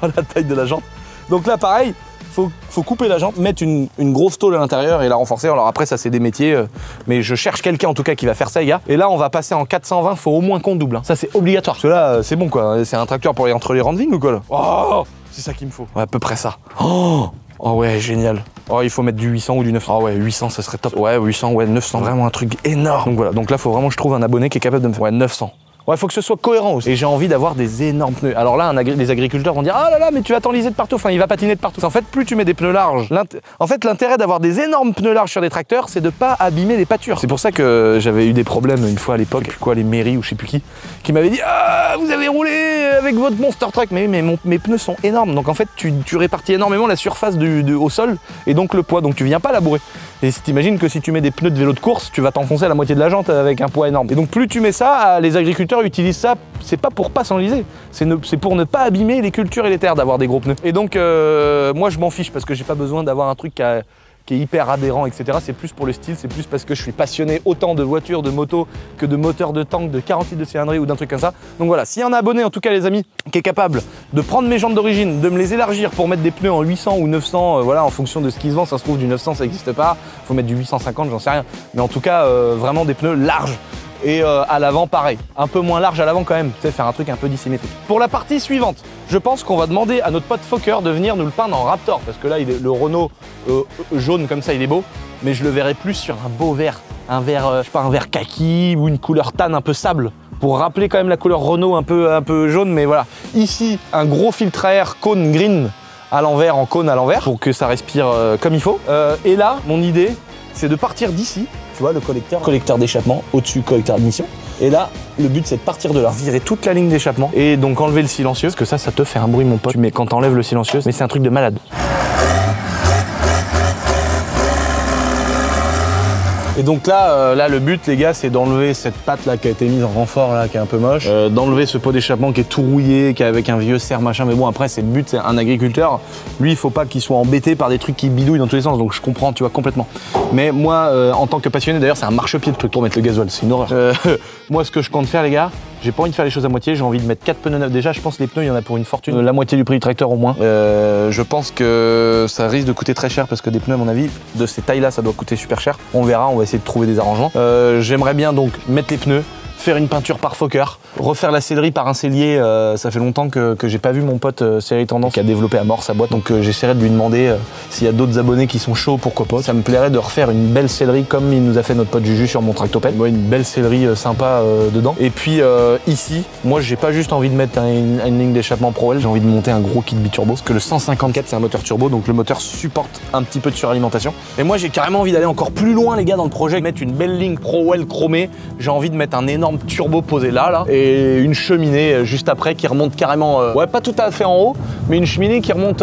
La taille de la jante. Donc là pareil, faut couper la jante, mettre une grosse tôle à l'intérieur et la renforcer. Alors après ça c'est des métiers, mais je cherche quelqu'un en tout cas qui va faire ça les gars. Et là on va passer en 420, faut au moins qu'on double. Hein. Ça c'est obligatoire. Parce que là c'est bon quoi, c'est un tracteur pour aller entre les rangs de vigne ou quoi là. Oh, c'est ça qu'il me faut. Ouais, à peu près ça. Oh ouais, génial. Oh, il faut mettre du 800 ou du 900. Ah ouais, 800, ça serait top. Ouais, 800, ouais, 900. Vraiment un truc énorme. Donc voilà, donc là, faut vraiment que je trouve un abonné qui est capable de me faire. Ouais, 900. Ouais, faut que ce soit cohérent aussi. Et j'ai envie d'avoir des énormes pneus. Alors là, les agriculteurs vont dire ah là là, mais tu vas t'enliser de partout. Enfin, il va patiner de partout. En fait, plus tu mets des pneus larges. En fait, l'intérêt d'avoir des énormes pneus larges sur des tracteurs, c'est de pas abîmer les pâtures. C'est pour ça que j'avais eu des problèmes une fois à l'époque, quoi, les mairies ou je sais plus qui m'avaient dit ah, vous avez roulé avec votre Monster Truck. Mais mes pneus sont énormes. Donc en fait, tu répartis énormément la surface au sol et donc le poids. Donc tu viens pas labourer. Et si t'imagines que si tu mets des pneus de vélo de course, tu vas t'enfoncer à la moitié de la jante avec un poids énorme. Et donc plus tu mets ça, les agriculteurs utilisent ça, c'est pas pour pas s'enliser, c'est pour ne pas abîmer les cultures et les terres d'avoir des gros pneus. Et donc moi je m'en fiche parce que j'ai pas besoin d'avoir un truc qui est hyper adhérent, etc. C'est plus pour le style, c'est plus parce que je suis passionné autant de voitures, de motos, que de moteurs de tank, de 40 litres de cylindrée ou d'un truc comme ça. Donc voilà, s'il y a un abonné en tout cas les amis, qui est capable de prendre mes jantes d'origine, de me les élargir pour mettre des pneus en 800 ou 900, voilà, en fonction de ce qui se vend, ça se trouve du 900 ça n'existe pas, faut mettre du 850, j'en sais rien. Mais en tout cas, vraiment des pneus larges. Et à l'avant pareil, un peu moins large à l'avant quand même, tu sais, faire un truc un peu dissymétrique. Pour la partie suivante, je pense qu'on va demander à notre pote Fokker de venir nous le peindre en Raptor, parce que là le Renault jaune comme ça il est beau, mais je le verrai plus sur un beau vert, un vert, je sais pas, un vert kaki ou une couleur tan un peu sable, pour rappeler quand même la couleur Renault un peu jaune, mais voilà. Ici, un gros filtre à air cône green à l'envers, en cône à l'envers, pour que ça respire comme il faut. Et là, mon idée, c'est de partir d'ici. Tu vois le collecteur d'échappement, au-dessus collecteur d'ignition. Et là, le but c'est de partir de là, virer toute la ligne d'échappement et donc enlever le silencieux, parce que ça te fait un bruit mon pote. Mais quand t'enlèves le silencieux, mais c'est un truc de malade. Et donc là, le but les gars, c'est d'enlever cette patte là qui a été mise en renfort là, qui est un peu moche, d'enlever ce pot d'échappement qui est tout rouillé, qui est avec un vieux serre machin. Mais bon après c'est le but, c'est un agriculteur. Lui il faut pas qu'il soit embêté par des trucs qui bidouillent dans tous les sens. Donc je comprends, tu vois, complètement. Mais moi en tant que passionné, d'ailleurs c'est un marchepied de truc pour mettre le gasoil, c'est une horreur. Moi ce que je compte faire les gars, j'ai pas envie de faire les choses à moitié, j'ai envie de mettre 4 pneus neufs. Déjà je pense que les pneus il y en a pour une fortune, la moitié du prix du tracteur au moins. Je pense que ça risque de coûter très cher parce que des pneus à mon avis de ces tailles là ça doit coûter super cher. On verra, on va essayer de trouver des arrangements. J'aimerais bien donc mettre les pneus, faire une peinture par Fokker, Refaire la sellerie par un sellier, ça fait longtemps que j'ai pas vu mon pote Sellerie Tendance qui a développé à mort sa boîte. Donc j'essaierai de lui demander s'il y a d'autres abonnés qui sont chauds, pourquoi pas. Ça me plairait de refaire une belle sellerie comme il nous a fait notre pote Juju sur mon tractopelle. Moi, une belle sellerie sympa dedans. Et puis ici, moi j'ai pas juste envie de mettre une ligne d'échappement ProWell, j'ai envie de monter un gros kit biturbo. Parce que le 154 c'est un moteur turbo, donc le moteur supporte un petit peu de suralimentation. Et moi j'ai carrément envie d'aller encore plus loin les gars dans le projet, mettre une belle ligne ProWell chromée. J'ai envie de mettre un énorme turbo posé là, et une cheminée juste après qui remonte carrément, ouais pas tout à fait en haut, mais une cheminée qui remonte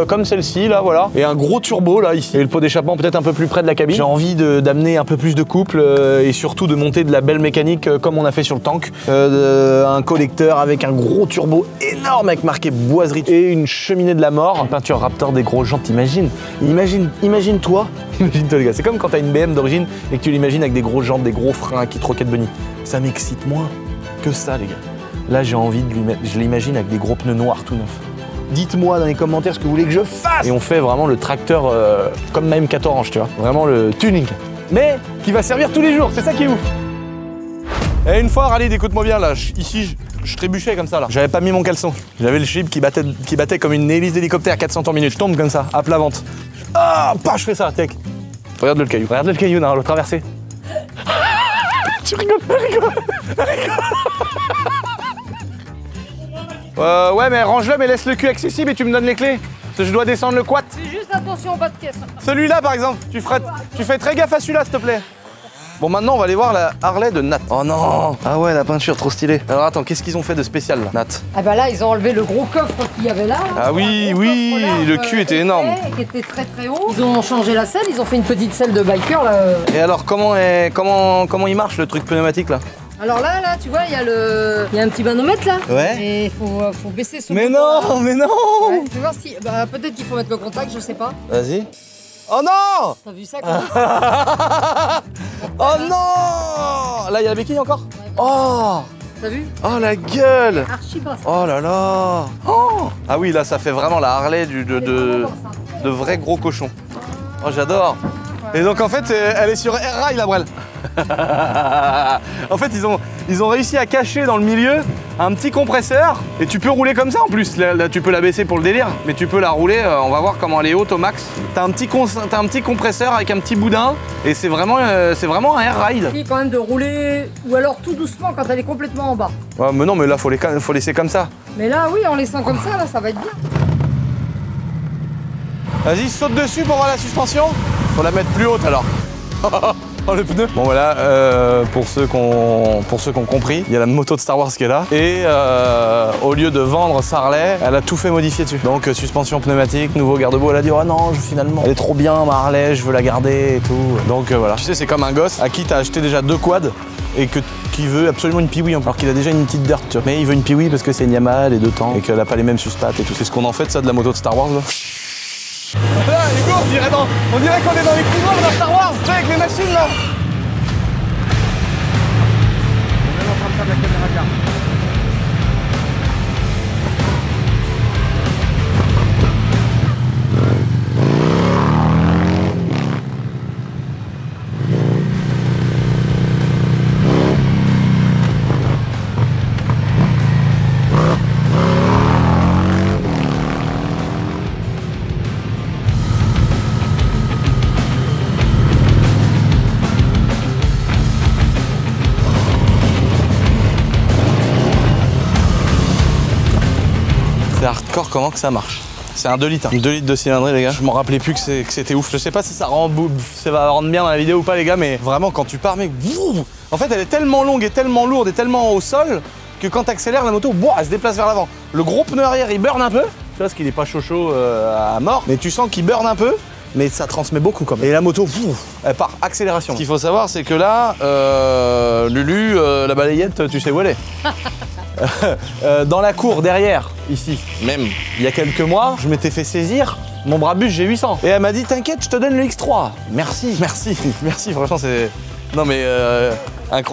comme celle-ci là, voilà. Et un gros turbo là ici. Et le pot d'échappement peut-être un peu plus près de la cabine. J'ai envie d'amener un peu plus de couple et surtout de monter de la belle mécanique comme on a fait sur le tank. Un collecteur avec un gros turbo énorme avec marqué boiserie et une cheminée de la mort. Une peinture Raptor des gros jantes, imagine toi les gars. C'est comme quand t'as une BM d'origine et que tu l'imagines avec des gros jantes, des gros freins, qui roquette bunny. Ça m'excite moins que ça les gars. Là j'ai envie de lui mettre, je l'imagine avec des gros pneus noirs tout neufs. Dites-moi dans les commentaires ce que vous voulez que je fasse. Et on fait vraiment le tracteur comme ma M4 Orange, tu vois. Vraiment le tuning. Mais qui va servir tous les jours, c'est ça qui est ouf. Et une fois, Ralid, écoute-moi bien là, ici je trébuchais comme ça là. J'avais pas mis mon caleçon. J'avais le chip qui battait comme une hélice d'hélicoptère à 400 tours minute. Je tombe comme ça, à plat ventre. Ah, pas, je fais ça, tech. Regarde le caillou, non, le traversé. Tu rigoles, rigole. Ouais, mais range-le, mais laisse le cul accessible et tu me donnes les clés. Parce que je dois descendre le quad. C'est juste attention au bas de caisse. Celui-là, par exemple, tu fais très gaffe à celui-là, s'il te plaît. Bon, maintenant, on va aller voir la Harley de Nat. Oh non! Ah ouais, la peinture, trop stylée. Alors attends, qu'est-ce qu'ils ont fait de spécial, là, Nat? Ah bah là, ils ont enlevé le gros coffre qu'il y avait là. Ah oui, le cul était énorme. Qui était très très haut. Ils ont changé la selle, ils ont fait une petite selle de biker là. Et alors, comment il marche, le truc pneumatique, là? Alors là, tu vois, il y a un petit manomètre là. Ouais. Et il faut baisser ce Mais bouton, non, mais non. Ouais, tu vois si. Bah peut-être qu'il faut mettre le contact, je sais pas. Vas-y. Oh non! T'as vu ça comment Oh non! Là, il y a la béquille encore? Oh! T'as vu? Oh la gueule! Archi basse. Oh là là! Oh! Ah oui, là, ça fait vraiment la Harley de vrais gros cochons. Oh, j'adore! Et donc en fait, elle est sur Air-Rail la brelle. En fait, ils ont réussi à cacher dans le milieu un petit compresseur et tu peux rouler comme ça en plus. Là, tu peux la baisser pour le délire, mais tu peux la rouler. On va voir comment elle est haute au max. T'as un petit compresseur avec un petit boudin et c'est vraiment un Air-Ride. Il faut quand même de rouler ou alors tout doucement quand elle est complètement en bas. Ouais, mais non, mais là faut laisser comme ça. Mais là, oui, en laissant comme ça, là, ça va être bien. Vas-y, saute dessus pour voir la suspension. Faut la mettre plus haute alors. Oh le pneu. Bon voilà, pour ceux qui ont compris, il y a la moto de Star Wars qui est là. Et au lieu de vendre sa Harley, elle a tout fait modifier dessus. Donc suspension pneumatique, nouveau garde-boue. Elle a dit oh non, finalement, elle est trop bien ma Harley, je veux la garder et tout. Donc voilà. Tu sais, c'est comme un gosse à qui t'as acheté déjà 2 quads et qui veut absolument une Piwi alors qu'il a déjà une petite dirt. Tu vois. Mais il veut une Piwi parce que c'est une Yamaha, les 2 temps et qu'elle a pas les mêmes suspattes et tout. C'est ce qu'on en fait de ça de la moto de Star Wars là. Là, Hugo, on dirait qu'on est dans les couloirs de Star Wars, tu sais, avec les machines là. On est en train de faire de la caméra car. C'est hardcore comment que ça marche. C'est un 2 litres, hein. 2 litres de cylindrée les gars. Je m'en rappelais plus que c'était ouf. Je sais pas si ça va rendre bien dans la vidéo ou pas les gars, mais vraiment quand tu pars mec, en fait elle est tellement longue et tellement lourde et tellement au sol que quand tu accélères la moto, elle se déplace vers l'avant. Le gros pneu arrière il burn un peu, tu vois parce qu'il est pas chaud à mort, mais tu sens qu'il burn un peu. Mais ça transmet beaucoup quand même. Et la moto, elle part accélération. Ce qu'il faut savoir, c'est que là, Lulu, la balayette, tu sais où elle est. Dans la cour derrière, ici, même il y a quelques mois, je m'étais fait saisir mon Brabus G800. Et elle m'a dit, t'inquiète, je te donne le X3. Merci, franchement, Non mais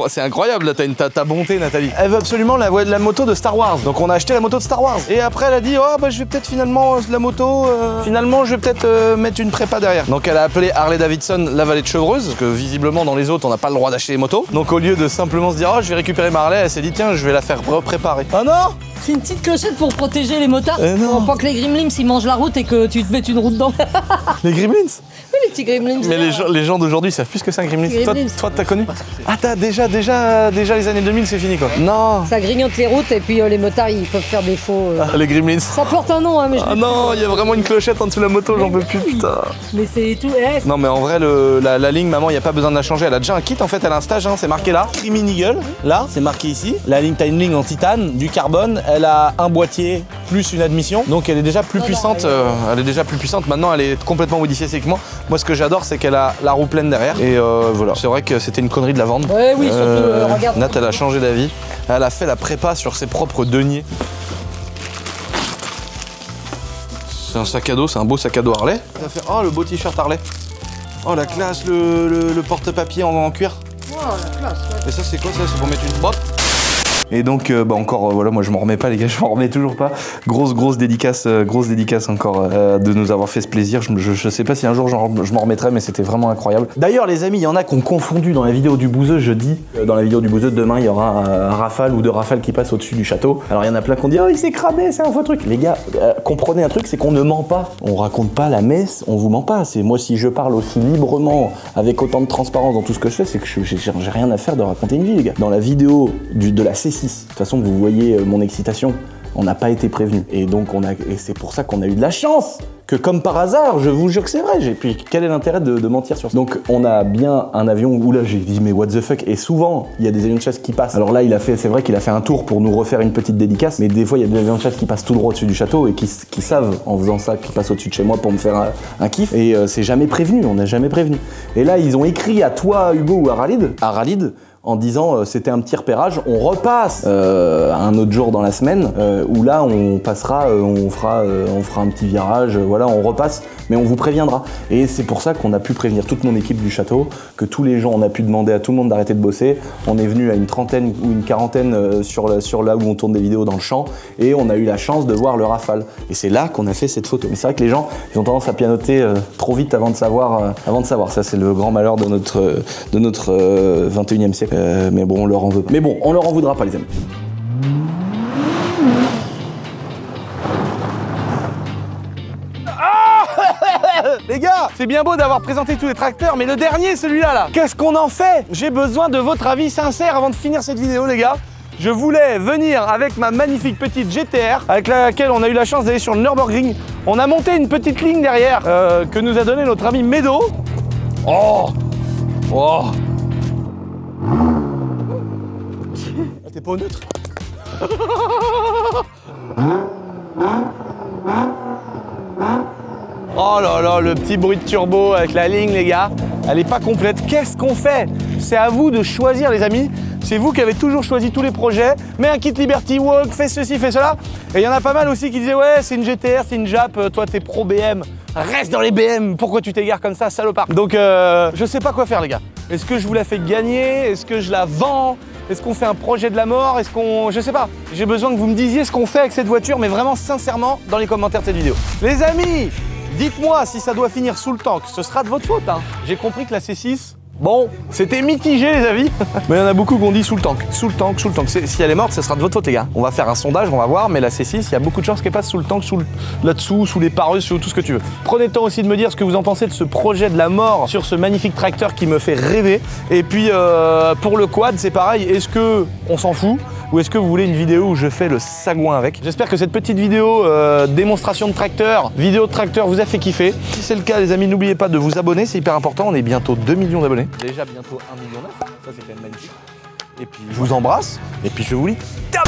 c'est incroyable, là, t'as ta bonté, Nathalie. Elle veut absolument la moto de Star Wars. Donc on a acheté la moto de Star Wars. Et après elle a dit, oh bah je vais peut-être finalement la moto, finalement je vais peut-être mettre une prépa derrière. Donc elle a appelé Harley Davidson la vallée de Chevreuse, parce que visiblement dans les autres on n'a pas le droit d'acheter les motos. Donc au lieu de simplement se dire, oh je vais récupérer ma Harley, elle s'est dit, tiens je vais la faire préparer. Ah non! C'est une petite clochette pour protéger les motards. Non. Pour pas que les gremlins ils mangent la route et que tu te mettes une route dedans. Les Gremlins? Oui, les petits gremlins. Mais les gens d'aujourd'hui savent plus ce que c'est un Gremlins. Toi t'as connu? Ah t'as déjà les années 2000 c'est fini quoi. Non. Ça grignote les routes et puis les motards ils peuvent faire des faux. Les Gremlins. Ça porte un nom hein mais je Ah non, il y a vraiment une clochette en dessous de la moto, j'en peux plus putain. Mais c'est tout. Non mais en vrai la ligne maman il y a pas besoin de la changer, elle a déjà un kit en fait, elle a un stage, hein, c'est marqué là. Crimini Eagle, là c'est marqué ici. La ligne t'as une ligne en titane, du carbone, elle a un boîtier plus une admission, donc elle est déjà plus puissante. Elle est déjà plus puissante. Maintenant elle est complètement modifiée techniquement. Moi ce que j'adore c'est qu'elle a la roue pleine derrière et voilà. C'est vrai que c'était une connerie de la vendre. Ouais oui surtout regarde. Nat elle a changé d'avis. Elle a fait la prépa sur ses propres deniers. C'est un sac à dos, c'est un beau sac à dos Harley. Elle a fait oh le beau t-shirt Harley. Oh la classe, le porte-papier en cuir. Oh la classe. Ouais. Et ça c'est quoi ça? C'est pour mettre une botte. Et donc encore voilà, moi je m'en remets pas les gars, je m'en remets toujours pas. Grosse dédicace encore de nous avoir fait ce plaisir. Je sais pas si un jour je m'en remettrai, mais c'était vraiment incroyable. D'ailleurs les amis, il y en a qui ont confondu dans la vidéo du bouseux, je dis dans la vidéo du bouseux demain il y aura un rafale ou deux rafales qui passent au-dessus du château. Alors il y en a plein qui ont dit oh il s'est cramé, c'est un faux truc. Les gars, comprenez un truc, c'est qu'on ne ment pas. On raconte pas la messe, on vous ment pas. C'est moi si je parle aussi librement, avec autant de transparence dans tout ce que je fais, c'est que j'ai rien à faire de raconter une vie les gars. Dans la vidéo de la C6, de toute façon vous voyez mon excitation, on n'a pas été prévenu. Et donc et c'est pour ça qu'on a eu de la chance que comme par hasard, je vous jure que c'est vrai. Et puis quel est l'intérêt de mentir sur ça? Donc on a bien un avion où là j'ai dit mais what the fuck. Et souvent il y a des avions de chasse qui passent. Alors là c'est vrai qu'il a fait un tour pour nous refaire une petite dédicace. Mais des fois il y a des avions de chasse qui passent tout droit au-dessus du château et qui savent en faisant ça, qui passent au-dessus de chez moi pour me faire un kiff. Et c'est jamais prévenu, on n'a jamais prévenu. Et là ils ont écrit à toi Hugo ou à Ralid en disant c'était un petit repérage, on repasse un autre jour dans la semaine où là on passera, on fera un petit virage, voilà, on repasse, mais on vous préviendra. Et c'est pour ça qu'on a pu prévenir toute mon équipe du château, que tous les gens, on a pu demander à tout le monde d'arrêter de bosser. On est venu à une trentaine ou une quarantaine sur là où on tourne des vidéos dans le champ, et on a eu la chance de voir le rafale. Et c'est là qu'on a fait cette photo. Mais c'est vrai que les gens, ils ont tendance à pianoter trop vite avant de savoir. Ça c'est le grand malheur de notre 21e siècle. Mais bon, on leur en veut pas. Mais bon, on leur en voudra pas, les amis. Les gars, c'est bien beau d'avoir présenté tous les tracteurs, mais le dernier, celui-là, là, qu'est-ce qu'on en fait? J'ai besoin de votre avis sincère avant de finir cette vidéo, les gars. Je voulais venir avec ma magnifique petite GTR, avec laquelle on a eu la chance d'aller sur le Nürburgring. On a monté une petite ligne derrière que nous a donné notre ami Medo. Oh, t'es pas au neutre? Oh là là, le petit bruit de turbo avec la ligne, les gars. Elle est pas complète. Qu'est-ce qu'on fait? C'est à vous de choisir, les amis. C'est vous qui avez toujours choisi tous les projets. Mets un kit Liberty Walk, fais ceci, fais cela. Et il y en a pas mal aussi qui disaient ouais, c'est une GTR, c'est une Jap, toi t'es pro BM. Reste dans les BM, pourquoi tu t'égares comme ça, salopard? Donc je sais pas quoi faire, les gars. Est-ce que je vous la fais gagner? Est-ce que je la vends? Est-ce qu'on fait un projet de la mort? Est-ce qu'on... Je sais pas. J'ai besoin que vous me disiez ce qu'on fait avec cette voiture, mais vraiment sincèrement dans les commentaires de cette vidéo. Les amis, dites-moi si ça doit finir sous le tank. Ce sera de votre faute, hein. J'ai compris que la C6... Bon, c'était mitigé les avis, mais il y en a beaucoup qui ont dit sous le tank. Sous le tank. Si elle est morte, ce sera de votre faute les gars. On va faire un sondage, on va voir, mais la C6, il y a beaucoup de chances qu'elle passe sous le tank, là-dessous, sous les pareuses, sous tout ce que tu veux. Prenez le temps aussi de me dire ce que vous en pensez de ce projet de la mort sur ce magnifique tracteur qui me fait rêver. Et puis pour le quad, c'est pareil, est-ce que on s'en fout? Ou est-ce que vous voulez une vidéo où je fais le sagouin avec? J'espère que cette petite vidéo démonstration de tracteur, vidéo de tracteur vous a fait kiffer. Si c'est le cas les amis, n'oubliez pas de vous abonner, c'est hyper important, on est bientôt 2 millions d'abonnés. Déjà bientôt 1,9 million, ça c'est quand même magnifique. Et puis je vous embrasse, et puis je vous dis top.